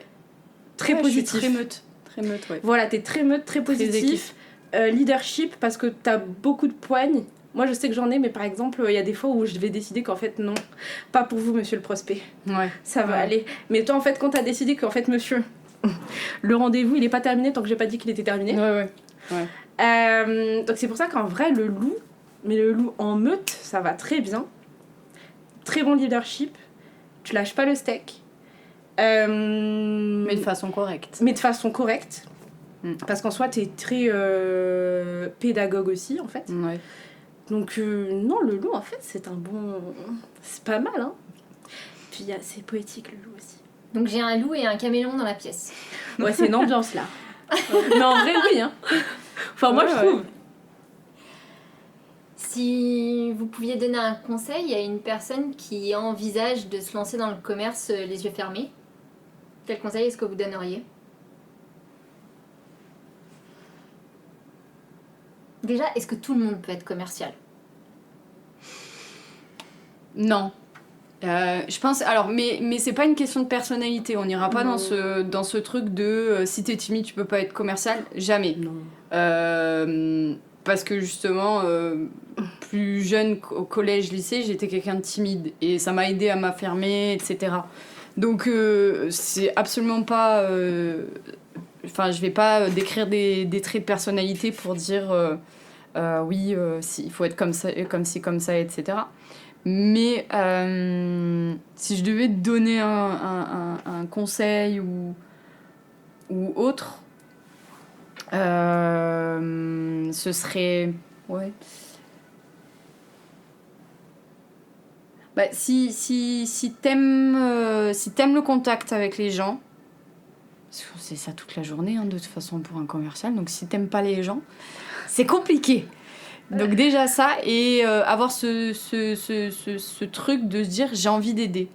très Ouais, positif. je suis très meute. Très meute, ouais. Voilà, t'es très meute, très positif. Leadership, parce que t'as beaucoup de poignes. Moi, je sais que j'en ai, mais par exemple, il y a des fois où je vais décider qu'en fait, non, pas pour vous, monsieur le prospect. Ouais. Ça va Ouais. aller. Mais toi, en fait, quand t'as décidé qu'en fait, monsieur, le rendez-vous, il est pas terminé tant que j'ai pas dit qu'il était terminé. Ouais. Donc, c'est pour ça qu'en vrai, le loup en meute, ça va très bien. Très bon leadership. Tu lâches pas le steak. Mais de façon correcte. Mais de façon correcte. Mm. Parce qu'en soi, t'es très pédagogue aussi, en fait. Ouais. Donc, non, le loup, en fait, c'est un bon... C'est pas mal, hein. Puis, c'est poétique, le loup aussi. Donc j'ai un loup et un caméléon dans la pièce. Ouais, c'est une ambiance, là. Mais en vrai, oui, hein. Enfin, moi, Ouais, je trouve. Si vous pouviez donner un conseil à une personne qui envisage de se lancer dans le commerce les yeux fermés, quel conseil est-ce que vous donneriez? Déjà, est-ce que tout le monde peut être commercial? Non. Je pense, alors, mais c'est pas une question de personnalité. On n'ira pas dans ce truc de si t'es timide, tu peux pas être commercial. Jamais. Non. Parce que justement, plus jeune au collège, lycée, j'étais quelqu'un de timide et ça m'a aidé à m'affirmer, etc. Donc, c'est absolument pas. Enfin, je vais pas décrire des traits de personnalité pour dire oui, il faut être comme ça, comme ci, comme ça, etc. Mais si je devais te donner un conseil ou autre, ce serait... Ouais. Bah, si t'aimes le contact avec les gens, c'est ça toute la journée, hein, de toute façon, pour un commercial, donc si t'aimes pas les gens, c'est compliqué. Donc déjà ça, et avoir ce truc de se dire j'ai envie d'aider.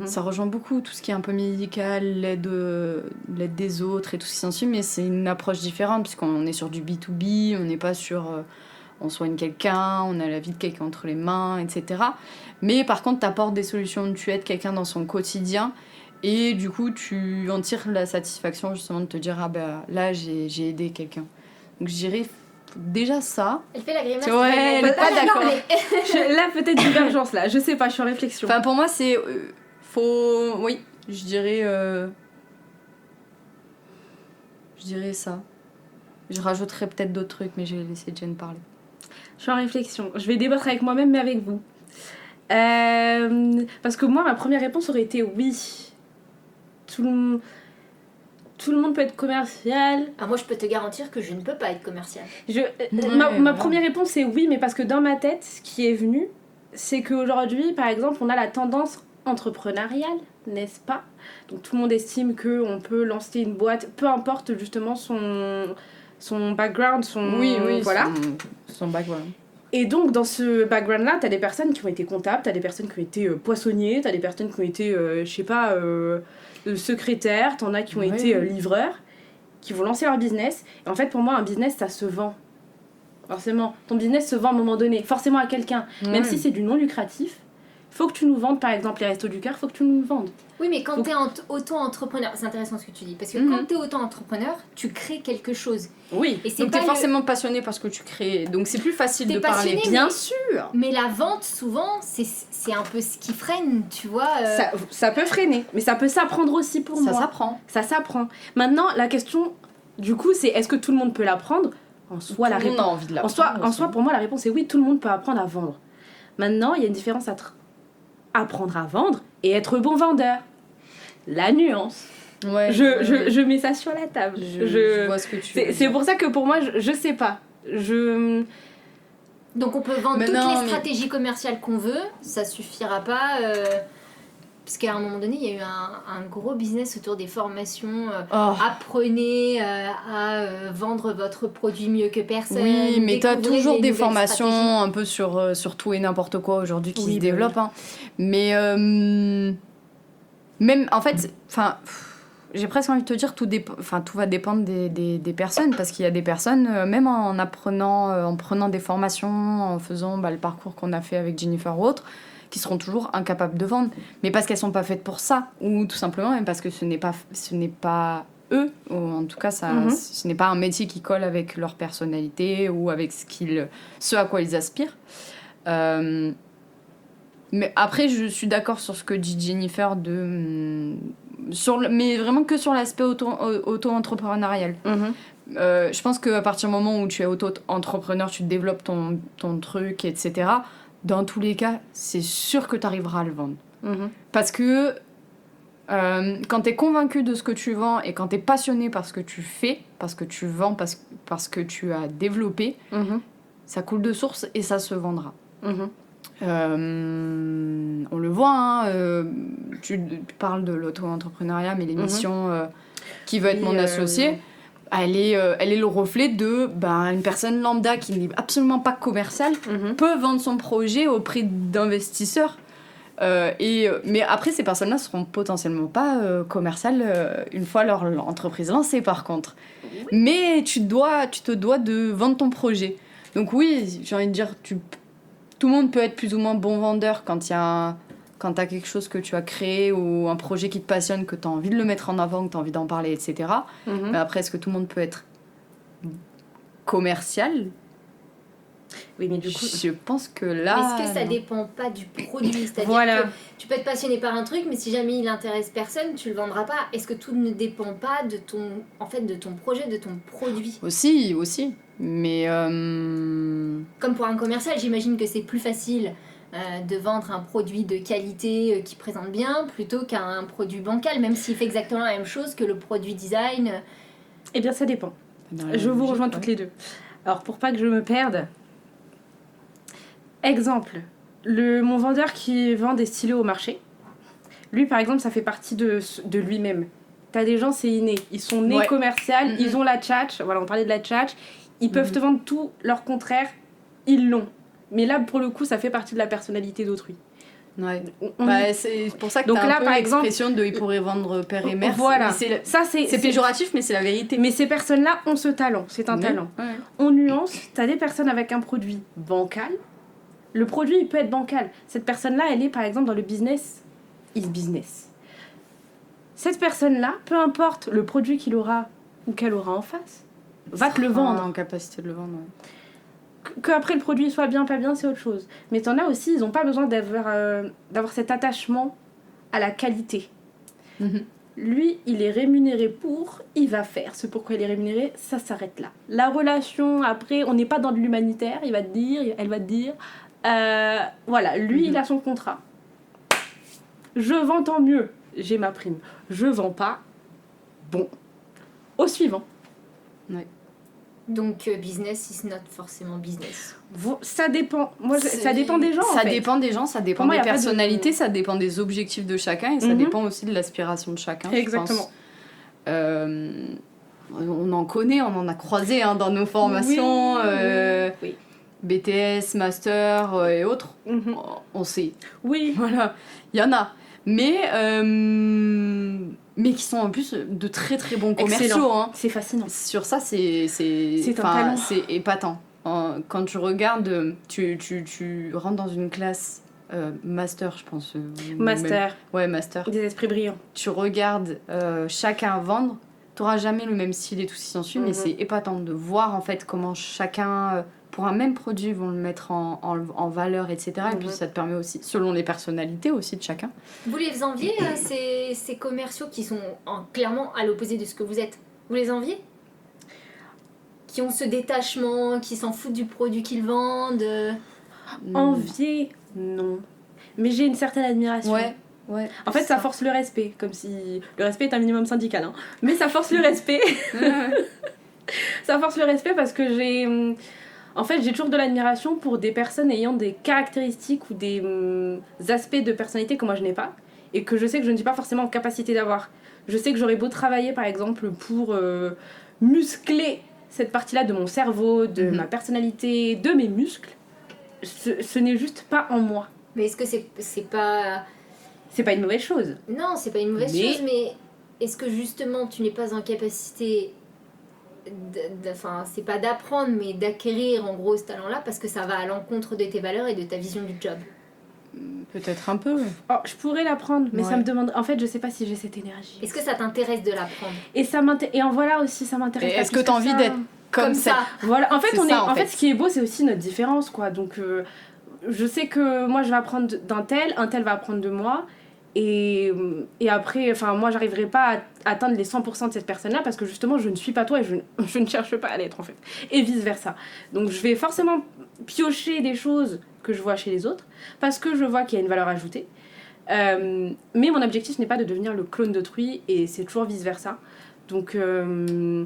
Ça rejoint beaucoup tout ce qui est un peu médical, l'aide des autres et tout ce qui s'ensuit, mais c'est une approche différente puisqu'on est sur du B2B, on n'est pas sur on soigne quelqu'un, on a la vie de quelqu'un entre les mains, etc. Mais par contre t'apportes des solutions, tu aides quelqu'un dans son quotidien et du coup tu en tires la satisfaction justement de te dire ah bah là j'ai aidé quelqu'un. Donc je dirais déjà ça. Elle fait la grimace. Ouais, elle est pas d'accord. Là, peut-être divergence, là. Je sais pas, je suis en réflexion. Enfin, pour moi, c'est... Oui, je dirais ça. Je rajouterais peut-être d'autres trucs, mais je vais laisser Jen parler. Je suis en réflexion. Je vais débattre avec moi-même, mais avec vous. Parce que moi, ma première réponse aurait été oui. Tout le monde peut être commercial. Ah, moi, je peux te garantir que je ne peux pas être commercial. Ma première réponse c'est oui, mais parce que dans ma tête, ce qui est venu, c'est qu'aujourd'hui, par exemple, on a la tendance entrepreneuriale, n'est-ce pas ? Donc tout le monde estime qu'on peut lancer une boîte, peu importe justement son background, voilà. Son background. Et donc dans ce background-là, t'as des personnes qui ont été comptables, t'as des personnes qui ont été poissonniers, t'as des personnes qui ont été, secrétaires, t'en as qui ont été livreurs, qui vont lancer leur business. Et en fait, pour moi, un business, ça se vend. Forcément. Ton business se vend à un moment donné, forcément à quelqu'un. Même si c'est du non lucratif, faut que tu nous vendes, par exemple, les Restos du Cœur, faut que tu nous le vendes. Oui, mais quand t'es auto-entrepreneur, c'est intéressant ce que tu dis, parce que quand t'es auto-entrepreneur, tu crées quelque chose. Oui. Et c'est donc t'es forcément passionné par ce que tu crées, donc c'est plus facile de passionné, parler. Bien sûr. Mais la vente, souvent, c'est un peu ce qui freine, tu vois. Ça peut freiner, mais ça peut s'apprendre aussi pour moi. Ça s'apprend. Maintenant, la question, du coup, c'est est-ce que tout le monde peut l'apprendre ? En soi, la réponse. On a envie de l'apprendre. En soi, pour moi, la réponse est oui, tout le monde peut apprendre à vendre. Maintenant, il y a une différence entre apprendre à vendre et être bon vendeur. La nuance. Ouais. Je mets ça sur la table. Je vois ce que tu veux dire. C'est pour ça que pour moi, je sais pas. Donc on peut vendre toutes les stratégies commerciales qu'on veut, ça suffira pas. Parce qu'à un moment donné, il y a eu un gros business autour des formations. Apprenez à vendre votre produit mieux que personne. Oui, mais t'as toujours des formations stratégies. un peu sur tout et n'importe quoi aujourd'hui qui se développent. Hein. Mais même, en fait, j'ai presque envie de te dire tout va dépendre des personnes, parce qu'il y a des personnes, même en prenant des formations, en faisant le parcours qu'on a fait avec Jennifer ou autre, qui seront toujours incapables de vendre, mais parce qu'elles sont pas faites pour ça, ou tout simplement même parce que ce n'est pas eux, ou en tout cas ce n'est pas un métier qui colle avec leur personnalité ou avec ce à quoi ils aspirent. Mais après, je suis d'accord sur ce que dit Jennifer mais vraiment que sur l'aspect auto-entrepreneurial. Je pense qu'à partir du moment où tu es auto-entrepreneur, tu développes ton truc, etc., dans tous les cas, c'est sûr que tu arriveras à le vendre. Parce que quand tu es convaincu de ce que tu vends et quand tu es passionné par ce que tu fais, parce que tu vends, parce que tu as développé, ça coule de source et ça se vendra. On le voit, tu parles de l'auto-entrepreneuriat, mais l'émission Qui veut être mon associé, elle est le reflet de une personne lambda qui n'est absolument pas commerciale peut vendre son projet auprès d'investisseurs. Mais après, ces personnes-là seront potentiellement pas commerciales une fois leur entreprise lancée, par contre. Mais tu te dois de vendre ton projet. Donc oui, j'ai envie de dire, tout le monde peut être plus ou moins bon vendeur quand il y a quand tu as quelque chose que tu as créé ou un projet qui te passionne, que tu as envie de le mettre en avant, que tu as envie d'en parler, etc. Mais après, est-ce que tout le monde peut être commercial ? Oui, mais du coup... Je pense que là... Est-ce que ça dépend pas du produit? C'est-à-dire Voilà. que tu peux être passionné par un truc, mais si jamais il intéresse personne, tu le vendras pas. Est-ce que tout ne dépend pas de ton projet, de ton produit? Aussi. Mais... Comme pour un commercial, j'imagine que c'est plus facile de vendre un produit de qualité qui présente bien plutôt qu'un produit bancal, même s'il fait exactement la même chose que le produit design. Eh bien, ça dépend. Je vous rejoins toutes les deux. Alors, pour pas que je me perde... Exemple, mon vendeur qui vend des stylos au marché, lui par exemple, ça fait partie de lui-même. T'as des gens, c'est inné. Ils sont nés commercial, ils ont la tchatch, voilà, on parlait de la tchatch, ils peuvent te vendre tout leur contraire, ils l'ont. Mais là, pour le coup, ça fait partie de la personnalité d'autrui. Ouais. C'est pour ça que donc t'as là, un peu par exemple, l'expression de « il pourrait vendre père et mère ». Voilà, c'est péjoratif, mais c'est la vérité. Mais ces personnes-là ont ce talent, c'est un talent. Ouais. On nuance, t'as des personnes avec un produit bancal. Le produit, il peut être bancal. Cette personne-là, elle est par exemple dans le business, is business. Cette personne-là, peu importe le produit qu'il aura ou qu'elle aura en face, va te le vendre. En capacité de le vendre, ouais. Qu'après le produit soit bien, pas bien, c'est autre chose. Mais t'en as aussi, ils n'ont pas besoin d'avoir cet attachement à la qualité. Lui, il est rémunéré pour, il va faire ce pourquoi il est rémunéré, ça s'arrête là. La relation, après, on n'est pas dans de l'humanitaire, elle va te dire... voilà, lui, il a son contrat. Je vends, tant mieux, j'ai ma prime. Je vends pas, bon, au suivant. Ouais. Donc business is not forcément business. Ça dépend. Ça dépend des gens. Ça dépend des gens, ça dépend Pour moi, des y a pas de- personnalités, ça dépend des objectifs de chacun et ça dépend aussi de l'aspiration de chacun. Exactement. Je pense. On en connaît, on en a croisé dans nos formations. Oui. BTS, master et autres, on sait. Oui. Voilà, il y en a. Mais qui sont en plus de très très bons commerciaux. Hein. C'est fascinant. Sur ça, c'est un talent. C'est épatant. Quand tu regardes, tu rentres dans une classe master, je pense. Master. Ouais, master. Des esprits brillants. Tu regardes chacun vendre, tu n'auras jamais le même style et tout ce qui s'ensuit, mais c'est épatant de voir en fait comment chacun... pour un même produit, vont le mettre en valeur, etc. Et puis ça te permet aussi, selon les personnalités aussi de chacun. Vous les enviez, ces commerciaux qui sont clairement à l'opposé de ce que vous êtes? Vous les enviez? Qui ont ce détachement, qui s'en foutent du produit qu'ils vendent? Envier, non. Mais j'ai une certaine admiration. Ouais. En fait, ça force le respect, comme si... Le respect est un minimum syndical, hein. Mais ça force le respect. Ça force le respect parce que j'ai... En fait, j'ai toujours de l'admiration pour des personnes ayant des caractéristiques ou des aspects de personnalité que moi je n'ai pas et que je sais que je ne suis pas forcément en capacité d'avoir. Je sais que j'aurais beau travailler par exemple pour muscler cette partie-là de mon cerveau, de ma personnalité, de mes muscles, ce n'est juste pas en moi. Mais est-ce que c'est pas... C'est pas une mauvaise chose. Non, c'est pas une mauvaise chose, mais est-ce que justement tu n'es pas en capacité... Enfin, c'est pas d'apprendre, mais d'acquérir en gros ce talent-là parce que ça va à l'encontre de tes valeurs et de ta vision du job? Peut-être un peu. Oh, je pourrais l'apprendre, mais ça me demande... En fait, je sais pas si j'ai cette énergie. Est-ce que ça t'intéresse de l'apprendre? Et en voilà aussi, ça m'intéresse. Est-ce que t'as envie d'être comme ça? Voilà, en fait, en fait, ce qui est beau, c'est aussi notre différence, quoi. Donc, je sais que moi, je vais apprendre d'un tel, un tel va apprendre de moi. Et après, enfin, moi, j'arriverai pas à atteindre les 100% de cette personne-là parce que justement, je ne suis pas toi et je ne cherche pas à l'être, en fait. Et vice-versa. Donc, je vais forcément piocher des choses que je vois chez les autres parce que je vois qu'il y a une valeur ajoutée. Mais mon objectif n'est pas de devenir le clone d'autrui et c'est toujours vice-versa. Donc, je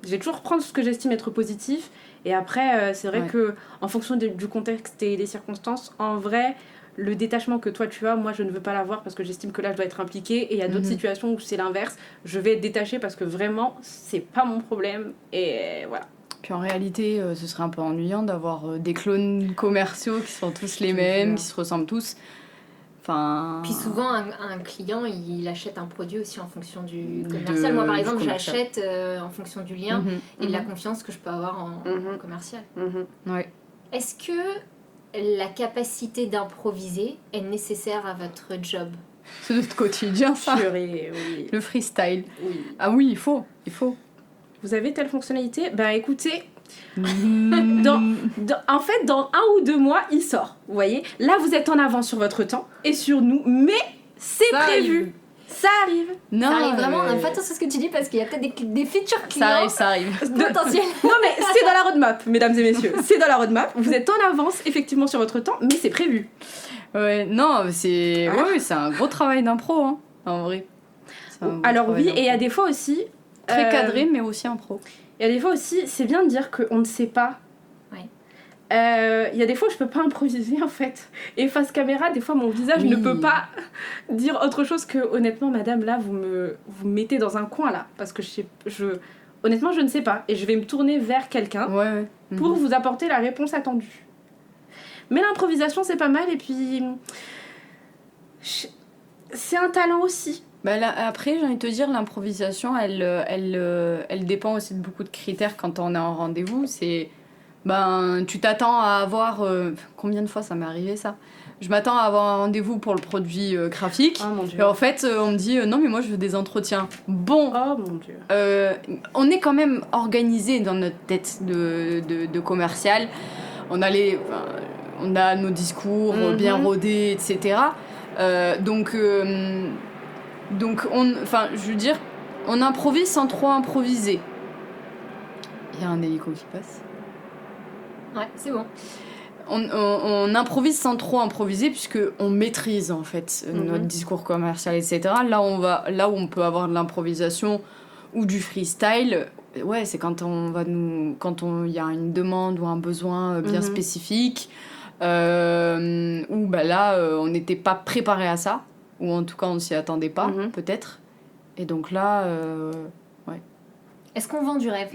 vais toujours prendre ce que j'estime être positif. Et après, c'est vrai que en fonction du contexte et des circonstances, en vrai... Le détachement que toi tu as, moi je ne veux pas l'avoir parce que j'estime que là je dois être impliquée et il y a d'autres situations où c'est l'inverse. Je vais être détachée parce que vraiment c'est pas mon problème et voilà. Puis en réalité, ce serait un peu ennuyant d'avoir des clones commerciaux qui sont tous les mêmes, qui se ressemblent tous. Enfin... Puis souvent un client il achète un produit aussi en fonction du commercial. Moi par exemple j'achète en fonction du lien et de la confiance que je peux avoir en commercial. Ouais. Est-ce que la capacité d'improviser est nécessaire à votre job? C'est notre quotidien, ça. Purée, oui. Le freestyle. Oui. Ah oui, il faut. Vous avez telle fonctionnalité? Ben écoutez, en fait, dans 1 ou 2 mois, il sort. Vous voyez? Là, vous êtes en avance sur votre temps et sur nous, mais c'est Ça prévu. arrive. Ça arrive. Non, Ça arrive vraiment, fais attention à ce que tu dis parce qu'il y a peut-être des futurs clients ça arrive. potentiels. Non, mais c'est dans la roadmap, mesdames et messieurs. C'est dans la roadmap. Vous êtes en avance, effectivement, sur votre temps, mais c'est prévu. Ouais, non, c'est... Ah. Ouais, c'est un gros travail d'impro, hein, en vrai. C'est un gros Alors travail oui, et il y a d'impro. des fois aussi... Très cadré, mais aussi impro. Il y a des fois aussi, c'est bien de dire qu'on ne sait pas. Ouais. Il y a des fois, je peux pas improviser, en fait. Et face caméra, des fois, mon visage Oui. ne peut pas dire autre chose que, honnêtement, madame, là, vous me mettez dans un coin, là. Parce que honnêtement, je ne sais pas. Et je vais me tourner vers quelqu'un Ouais. pour vous apporter la réponse attendue. Mais l'improvisation, c'est pas mal. Et puis, c'est un talent aussi. Bah là, après, j'ai envie de te dire, l'improvisation, elle dépend aussi de beaucoup de critères quand on est en rendez-vous. C'est, tu t'attends à avoir... combien de fois ça m'est arrivé, ça? Je m'attends à avoir un rendez-vous pour le produit graphique. Oh mon Dieu. Et en fait, on me dit, non, mais moi, je veux des entretiens. Bon, Oh mon Dieu. on est quand même organisé dans notre tête de commercial. On a nos discours bien rodés, etc. Donc, je veux dire, on improvise sans trop improviser. Il y a un hélico qui passe. Ouais, c'est bon. On improvise sans trop improviser puisque on maîtrise en fait notre discours commercial, etc. Là où on peut avoir de l'improvisation ou du freestyle, ouais, c'est quand il y a une demande ou un besoin bien spécifique, où on n'était pas préparé à ça, ou en tout cas on ne s'y attendait pas, peut-être. Et donc là, ouais. Est-ce qu'on vend du rêve?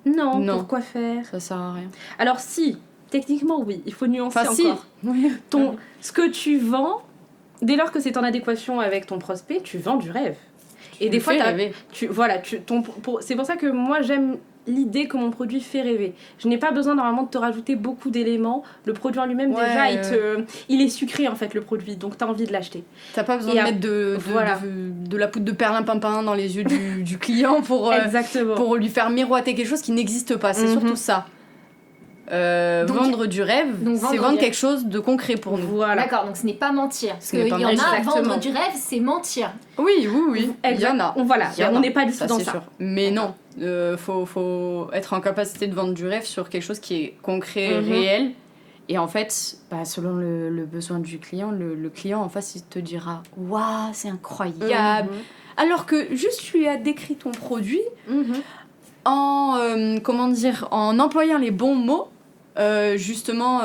Non, Non. pourquoi faire? Ça sert à rien. Alors si, techniquement oui, il faut nuancer Enfin, si. encore. Ce que tu vends, dès lors que c'est en adéquation avec ton prospect, tu vends du rêve. Et des fois, c'est pour ça que moi j'aime l'idée que mon produit fait rêver. Je n'ai pas besoin normalement de te rajouter beaucoup d'éléments. Le produit en lui-même, déjà, il est sucré en fait, le produit, donc tu as envie de l'acheter. T'as pas besoin de mettre de la poudre de perlimpinpin dans les yeux du client pour lui faire miroiter quelque chose qui n'existe pas. C'est surtout ça. Vendre du rêve, c'est vendre quelque chose de concret pour nous. Voilà. D'accord, donc ce n'est pas mentir. Parce Ce n'est qu'il pas y en a, mentir. vendre du rêve, c'est mentir. Oui, il y en a. On n'est pas du tout dans c'est ça. sûr. Mais non, faut être en capacité de vendre du rêve sur quelque chose qui est concret, réel. Et en fait, selon le besoin du client, le client en face, il te dira « Waouh, c'est incroyable !» Alors que juste tu lui as décrit ton produit en employant les bons mots, justement,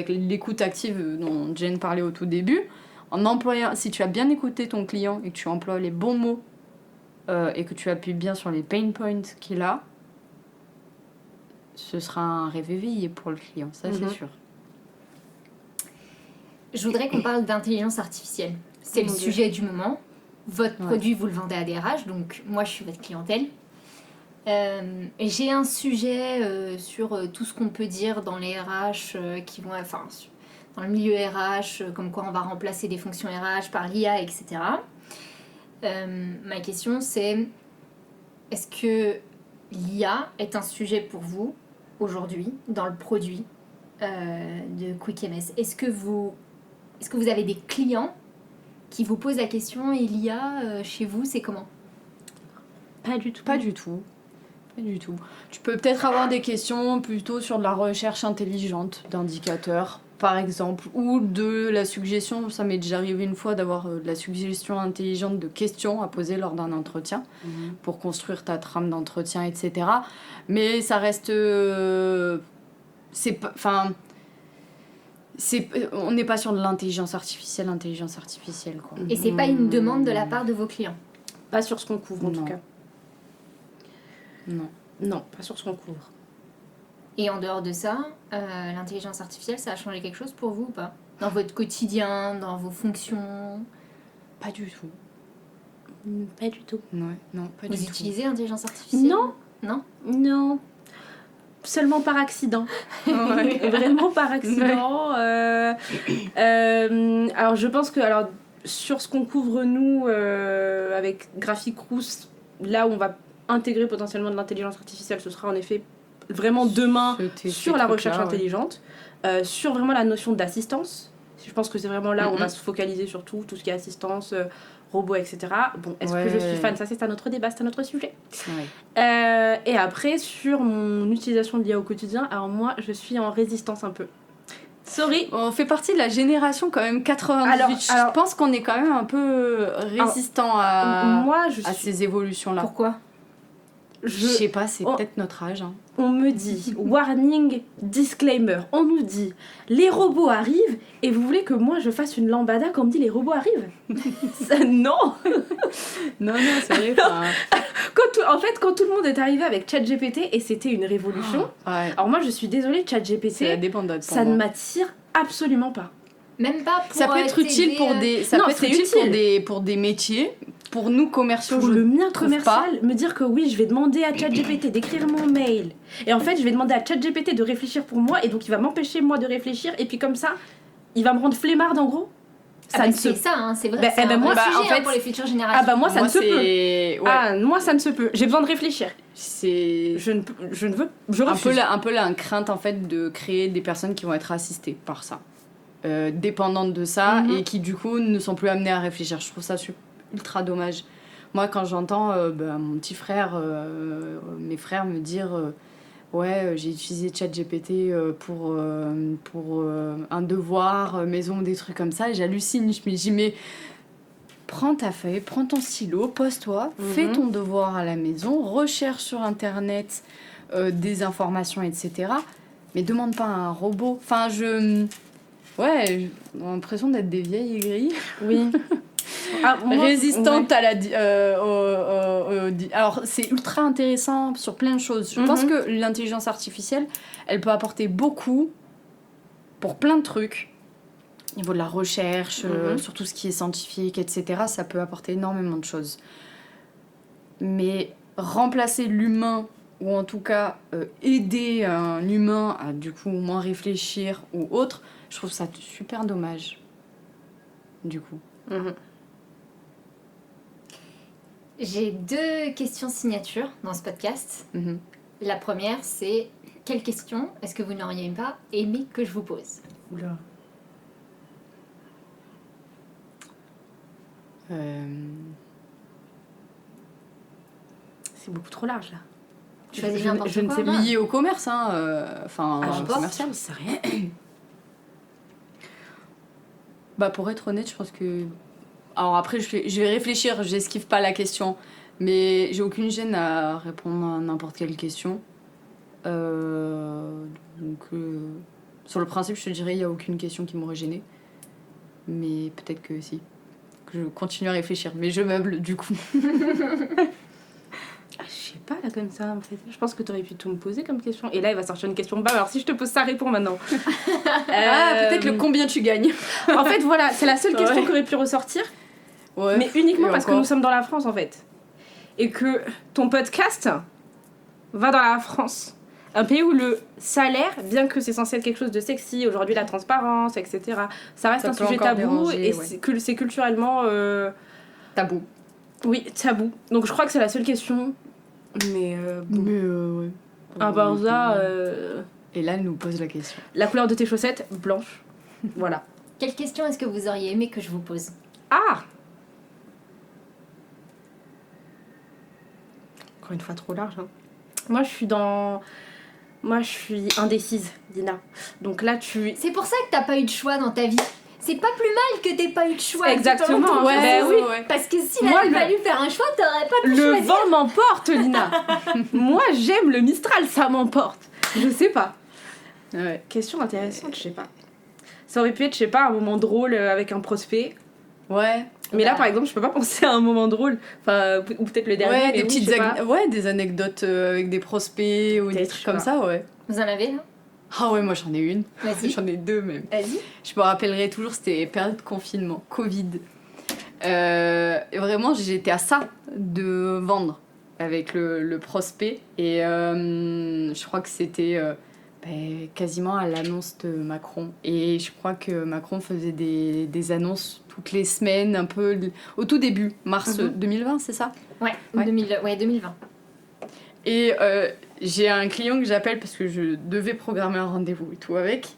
l'écoute active dont Jane parlait au tout début, si tu as bien écouté ton client et que tu emploies les bons mots et que tu appuies bien sur les pain points qu'il a, ce sera un rêve éveillé pour le client, ça c'est sûr. Je voudrais qu'on parle d'intelligence artificielle. C'est le sujet du moment. Votre produit, vous le vendez à des RH, donc moi je suis votre clientèle. J'ai un sujet sur tout ce qu'on peut dire dans les RH dans le milieu RH, comme quoi on va remplacer des fonctions RH par l'IA, etc. Ma question c'est, est-ce que l'IA est un sujet pour vous aujourd'hui dans le produit de QuickMS? Est-ce que vous avez des clients qui vous posent la question, et l'IA chez vous, c'est comment? Pas du tout. Pas du tout. Tu peux peut-être avoir des questions plutôt sur de la recherche intelligente d'indicateurs, par exemple, ou de la suggestion. Ça m'est déjà arrivé une fois d'avoir de la suggestion intelligente de questions à poser lors d'un entretien pour construire ta trame d'entretien, etc. Mais ça reste... on n'est pas sur de l'intelligence artificielle, quoi. Et c'est pas une demande de la part de vos clients? Pas sur ce qu'on couvre en tout cas. Non. Non, pas sur ce qu'on couvre. Et en dehors de ça, l'intelligence artificielle, ça a changé quelque chose pour vous ou pas? Dans votre quotidien, dans vos fonctions? Pas du tout. Pas du tout. Non, pas du tout. Vous utilisez l'intelligence artificielle? Non. Non? Non. seulement par accident. Ouais. Vraiment par accident. Alors je pense que sur ce qu'on couvre nous avec Graphic Rousse, là où on va intégrer potentiellement de l'intelligence artificielle, ce sera en effet vraiment demain sur la recherche intelligente, sur vraiment la notion d'assistance. Je pense que c'est vraiment là où on va se focaliser sur tout ce qui est assistance, robots, etc. Bon, est-ce que je suis fan? Ça, c'est un autre débat, c'est un autre sujet. Ouais. Et après, sur mon utilisation de l'IA au quotidien, alors moi, je suis en résistance un peu. Sorry. On fait partie de la génération quand même 98. Je pense qu'on est quand même un peu résistant à ces évolutions-là. Pourquoi? Je sais pas, c'est peut-être notre âge. Hein. On me dit, warning, disclaimer, on nous dit, les robots arrivent et vous voulez que moi je fasse une lambada quand on me dit les robots arrivent? Ça, non. Non, c'est vrai. Quand tout le monde est arrivé avec ChatGPT et c'était une révolution, alors moi je suis désolée, ChatGPT, c'est la débandade pour ça moi. ne m'attire absolument pas. Même pas pour ça peut être utile pour des ça peut être utile pour des métiers, pour nous commerciaux. Pour le mien commercial, me dire que oui, je vais demander à ChatGPT d'écrire mon mail et en fait je vais demander à ChatGPT de réfléchir pour moi et donc il va m'empêcher moi de réfléchir et puis comme ça il va me rendre flemmarde en gros. C'est ça, hein, c'est vrai. C'est un moi, sujet en fait, pour les futures générations. Moi ça ne se peut. Ouais. Moi ça ne se peut. J'ai besoin de réfléchir. Je refuse. Un peu là, une crainte en fait de créer des personnes qui vont être assistées par ça. Dépendantes de ça et qui du coup ne sont plus amenées à réfléchir. Je trouve ça ultra dommage. Moi quand j'entends mon petit frère, mes frères me dire j'ai utilisé ChatGPT pour un devoir maison, des trucs comme ça, et j'hallucine. Je me dis mais prends ta feuille, prends ton stylo, pose-toi, fais ton devoir à la maison, recherche sur internet des informations, etc. Mais demande pas à un robot. Enfin j'ai l'impression d'être des vieilles aigries. Oui. Résistantes à la... Alors, c'est ultra intéressant sur plein de choses. Je pense que l'intelligence artificielle, elle peut apporter beaucoup pour plein de trucs. Au niveau de la recherche, sur tout ce qui est scientifique, etc., ça peut apporter énormément de choses. Mais remplacer l'humain, ou en tout cas aider un humain à du coup moins réfléchir ou autre, je trouve ça super dommage. Du coup. J'ai 2 questions signature dans ce podcast. La première, c'est quelle question est-ce que vous n'auriez pas aimé que je vous pose? Oula. C'est beaucoup trop large là. Choisis n'importe quoi. Ne sais pas. Lié au commerce, commercial. Je sais rien. Pour être honnête, je pense que... Alors après, je vais réfléchir, j'esquive pas la question. Mais j'ai aucune gêne à répondre à n'importe quelle question. Sur le principe, je te dirais, il n'y a aucune question qui m'aurait gênée. Mais peut-être que si. Que je continue à réfléchir. Mais je meuble, du coup. Je sais pas là comme ça en fait. Je pense que t'aurais pu tout me poser comme question. Et là il va sortir une question. Alors si je te pose ça, réponds maintenant. Peut-être le combien tu gagnes. En fait voilà, c'est la seule question qui aurait pu ressortir. Ouais. Mais uniquement parce que nous sommes dans la France en fait. Et que ton podcast va dans la France. Un pays où le salaire, bien que c'est censé être quelque chose de sexy, aujourd'hui la transparence, etc. Ça reste un sujet tabou et c'est culturellement... Tabou. Oui, tabou. Donc je crois que c'est la seule question. Mais ouais. À part ça... Et là, elle nous pose la question. La couleur de tes chaussettes, blanche. Voilà. Quelle question est-ce que vous auriez aimé que je vous pose? Ah! Encore une fois, trop large. Hein. Moi, je suis indécise, Dina. Donc là, C'est pour ça que t'as pas eu de choix dans ta vie. C'est pas plus mal que t'aies pas eu de choix. Exactement. Ouais. Parce que s'il avait fallu faire un choix, t'aurais pas pu choisir. Le vent m'emporte, Lina. Moi, j'aime le Mistral, ça m'emporte. Je sais pas. Ouais. Question intéressante, je sais pas. Ça aurait pu être, je sais pas, un moment drôle avec un prospect. Ouais. Mais là, par exemple, je peux pas penser à un moment drôle. Enfin, ou peut-être le dernier. Ouais, des anecdotes avec des prospects ou des trucs comme ça, ouais. Vous en avez là? Ah ouais, moi j'en ai une. Vas-y. J'en ai 2 même. Vas-y. Je me rappellerai toujours, c'était période de confinement, Covid. Et vraiment, j'étais à ça de vendre. avec le prospect. Et je crois que c'était quasiment à l'annonce de Macron. Et je crois que Macron faisait des annonces toutes les semaines, un peu au tout début, mars 2020, c'est ça ? Ouais, 2020. Et j'ai un client que j'appelle parce que je devais programmer un rendez-vous et tout avec,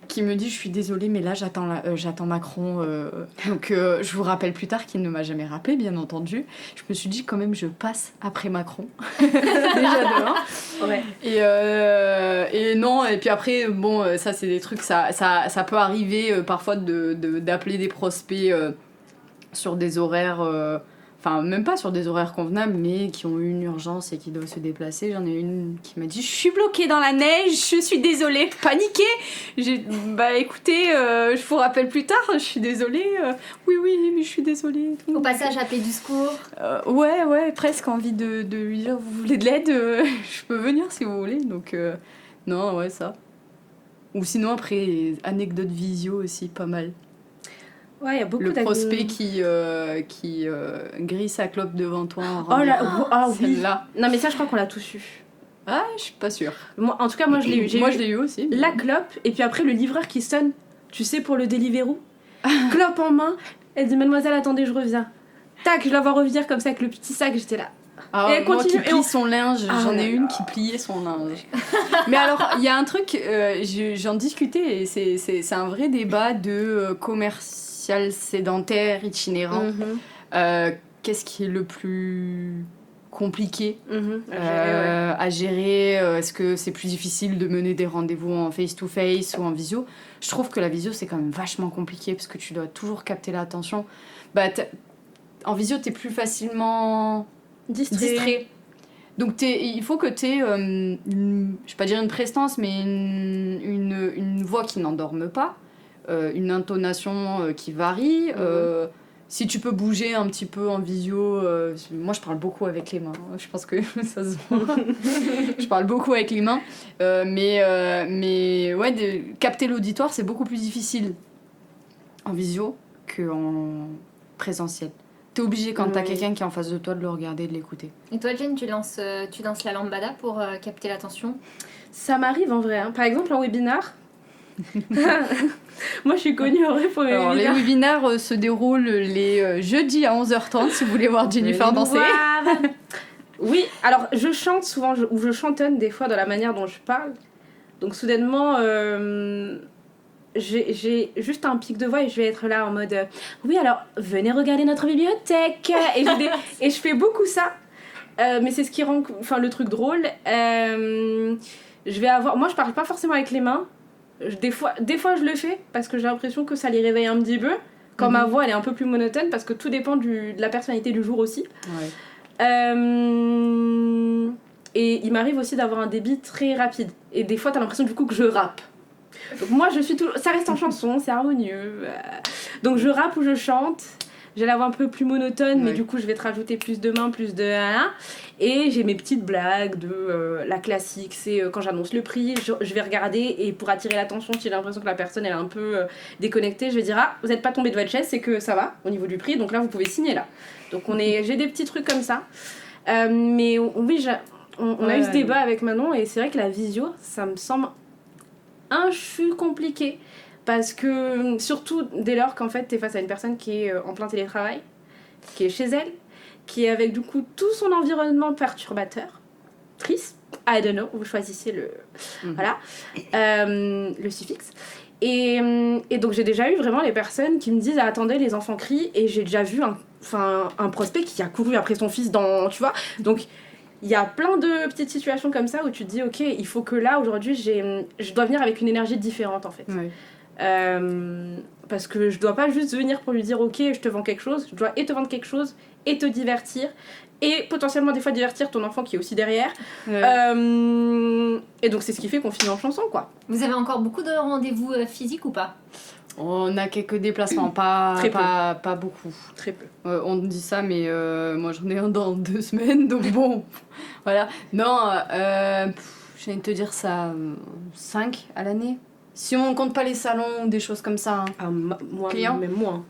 qui me dit je suis désolée mais là j'attends Macron donc je vous rappelle plus tard qu'il ne m'a jamais rappelé bien entendu. Je me suis dit quand même je passe après Macron déjà demain. Ouais. Et non et puis après bon ça c'est des trucs ça peut arriver parfois d'appeler des prospects sur des horaires enfin même pas sur des horaires convenables mais qui ont eu une urgence et qui doivent se déplacer. J'en ai une qui m'a dit je suis bloquée dans la neige, je suis désolée, paniquée. Bah écoutez je vous rappelle plus tard, je suis désolée. Oui mais je suis désolée. Au passage, appel du secours. Ouais presque envie de lui dire vous voulez de l'aide, je peux venir si vous voulez. Donc non ouais ça. Ou sinon après anecdote visio aussi pas mal. Ouais, il y a beaucoup le prospect qui grille sa clope devant toi en Oh là, oui. Celle-là. Non mais ça je crois qu'on l'a tous eu. Ah, je suis pas sûre. Moi, en tout cas moi je l'ai eu. Je l'ai eu aussi. La clope et puis après le livreur qui sonne, tu sais pour le Deliveroo. Clope en main, elle dit mademoiselle attendez je reviens. Tac, je la vois revenir comme ça avec le petit sac, j'étais là. Ah, et elle moi continue, qui plie son linge, j'en ai une qui pliait son linge. Mais alors, il y a un truc, j'en discutais et c'est un vrai débat de commercial sédentaire, itinérant. Qu'est-ce qui est le plus compliqué à gérer Est-ce que c'est plus difficile de mener des rendez-vous en face-to-face ou en visio ? Je trouve que la visio, c'est quand même vachement compliqué parce que tu dois toujours capter l'attention. En visio, t'es plus facilement distrait. Donc il faut que t'aies, je vais pas dire une prestance, mais une voix qui n'endorme pas, une intonation qui varie. Si tu peux bouger un petit peu en visio, moi je parle beaucoup avec les mains, je pense que ça se voit. Je parle beaucoup avec les mains, mais ouais, capter l'auditoire c'est beaucoup plus difficile en visio qu'en présentiel. T'es obligé quand t'as quelqu'un qui est en face de toi de le regarder et de l'écouter. Et toi Jen, tu lances la lambada pour capter l'attention ? Ça m'arrive en vrai. Par exemple en webinar. Moi je suis connue en vrai pour mes webinaires. Les webinaires se déroulent les jeudis à 11h30 si vous voulez voir Jennifer danser. Oui, alors je chante souvent, ou je chantonne des fois dans la manière dont je parle. Donc soudainement, j'ai juste un pic de voix et je vais être là en mode oui alors venez regarder notre bibliothèque. Et je fais beaucoup ça. Mais c'est ce qui rend le truc drôle. Moi je parle pas forcément avec les mains. Des fois je le fais parce que j'ai l'impression que ça les réveille un petit peu quand ma voix elle est un peu plus monotone parce que tout dépend de la personnalité du jour aussi. Et il m'arrive aussi d'avoir un débit très rapide et des fois t'as l'impression du coup que je rappe. Donc moi je suis ça reste en chanson, c'est harmonieux, donc je rappe ou je chante. J'ai la voix un peu plus monotone, mais du coup, je vais te rajouter plus de mains, plus de... Et j'ai mes petites blagues de la classique, c'est quand j'annonce le prix, je vais regarder et pour attirer l'attention, si j'ai l'impression que la personne elle est un peu déconnectée, je vais dire vous n'êtes pas tombé de votre chaise, c'est que ça va au niveau du prix, donc là vous pouvez signer là. Donc j'ai des petits trucs comme ça. Mais oui, on a eu ce débat avec Manon et c'est vrai que la visio, ça me semble un chou compliqué. Parce que, surtout dès lors qu'en fait, t'es face à une personne qui est en plein télétravail, qui est chez elle, qui est avec du coup tout son environnement perturbateur, triste, I don't know, vous choisissez le suffixe. Et donc j'ai déjà eu vraiment les personnes qui me disent attendez, les enfants crient, et j'ai déjà vu un prospect qui a couru après son fils tu vois. Donc il y a plein de petites situations comme ça où tu te dis ok, il faut que là aujourd'hui je dois venir avec une énergie différente en fait. Oui. Parce que je dois pas juste venir pour lui dire ok je te vends quelque chose, je dois et te vendre quelque chose et te divertir et potentiellement des fois divertir ton enfant qui est aussi derrière. Et donc c'est ce qui fait qu'on finit en chanson quoi. Vous avez encore beaucoup de rendez-vous physiques ou pas ? On a quelques déplacements, pas beaucoup. Très peu. On dit ça mais moi j'en ai un dans 2 semaines donc bon voilà. Non j'ai envie de te dire ça 5 à l'année. Si on compte pas les salons ou des choses comme ça. Moi, clients. même moins.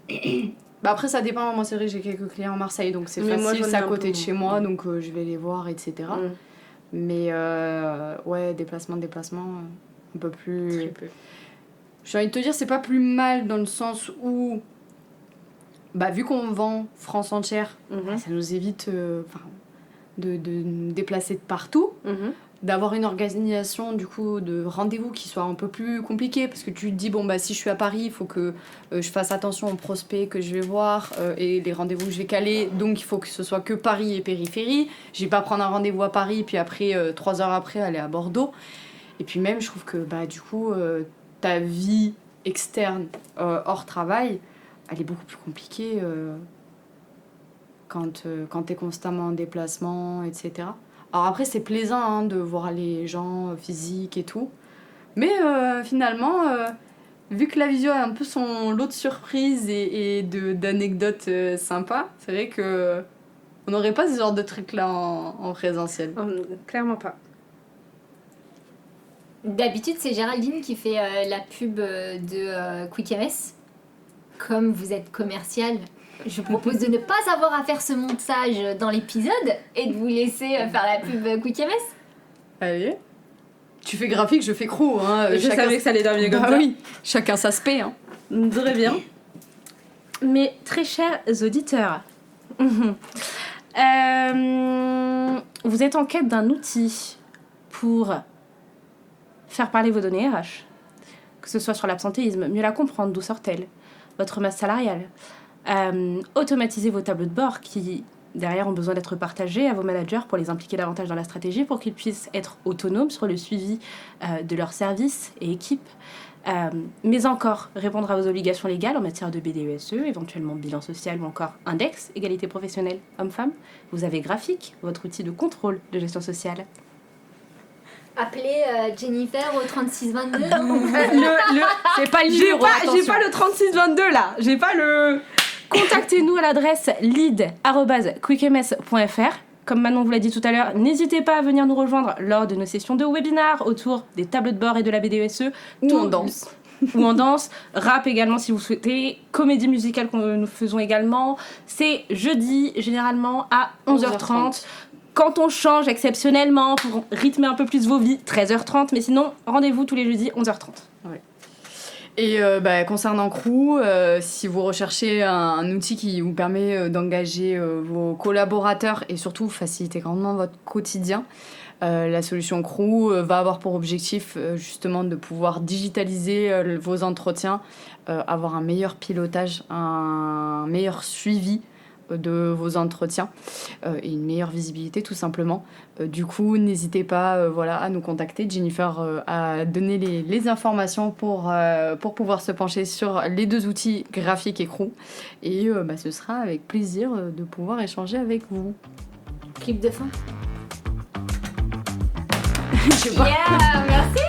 Bah après ça dépend, moi c'est vrai que j'ai quelques clients à Marseille donc c'est Mais moi, facile, j'en ai c'est à un côté peu de chez moins. moi donc je vais les voir etc. Mais ouais, déplacement, un peu plus... Très peu. J'ai envie de te dire, c'est pas plus mal dans le sens où, bah, vu qu'on vend France entière, ça nous évite de nous déplacer de partout, d'avoir une organisation du coup de rendez-vous qui soit un peu plus compliquée parce que tu te dis, bon, bah, si je suis à Paris, il faut que je fasse attention aux prospects que je vais voir et les rendez-vous que je vais caler, donc il faut que ce soit que Paris et périphérie. Je vais pas prendre un rendez-vous à Paris puis après, 3 heures après, aller à Bordeaux. Et puis même, je trouve que bah, du coup, ta vie externe hors travail, elle est beaucoup plus compliquée quand t'es constamment en déplacement, etc. Alors après, c'est plaisant hein, de voir les gens physiques et tout. Mais finalement, vu que la visio a un peu son lot de surprises et d'anecdotes sympas, c'est vrai que on n'aurait pas ce genre de trucs-là en présentiel. Clairement pas. D'habitude, c'est Géraldine qui fait la pub de Quick MS. Comme vous êtes commercial, je propose de ne pas avoir à faire ce montage dans l'épisode et de vous laisser faire la pub Quick MS. Allez. Tu fais graphique, je fais crew. Hein. Je savais que ça allait devenir comme Bah ça. oui, chacun sa spé. Hein. Très bien. Mes très chers auditeurs, vous êtes en quête d'un outil pour faire parler vos données RH, que ce soit sur l'absentéisme, mieux la comprendre, d'où sort-elle, votre masse salariale, automatiser vos tableaux de bord qui, derrière, ont besoin d'être partagés à vos managers pour les impliquer davantage dans la stratégie, pour qu'ils puissent être autonomes sur le suivi de leurs services et équipes, mais encore répondre à vos obligations légales en matière de BDESE, éventuellement bilan social ou encore index, égalité professionnelle homme-femme. Vous avez Graphique, votre outil de contrôle de gestion sociale. Appelez Jennifer au 3622. C'est pas le J'ai numéro, pas le 3622 là, j'ai pas le... Contactez-nous à l'adresse lead@quickms.fr. Comme Manon vous l'a dit tout à l'heure, n'hésitez pas à venir nous rejoindre lors de nos sessions de webinaire autour des tableaux de bord et de la BDESE. Ou en danse. Ou en danse, rap également si vous souhaitez, comédie musicale que nous faisons également. C'est jeudi, généralement à 11h30. Quand on change exceptionnellement pour rythmer un peu plus vos vies, 13h30. Mais sinon, rendez-vous tous les jeudis, 11h30. Ouais. Et concernant Crew, si vous recherchez un outil qui vous permet d'engager vos collaborateurs et surtout faciliter grandement votre quotidien, la solution Crew va avoir pour objectif justement de pouvoir digitaliser vos entretiens, avoir un meilleur pilotage, un meilleur suivi de vos entretiens et une meilleure visibilité tout simplement. Du coup, n'hésitez pas à nous contacter. Jennifer a donné les informations pour pouvoir se pencher sur les deux outils graphique et Crew. Et ce sera avec plaisir de pouvoir échanger avec vous. Clip de fin. Je sais pas. Yeah, merci.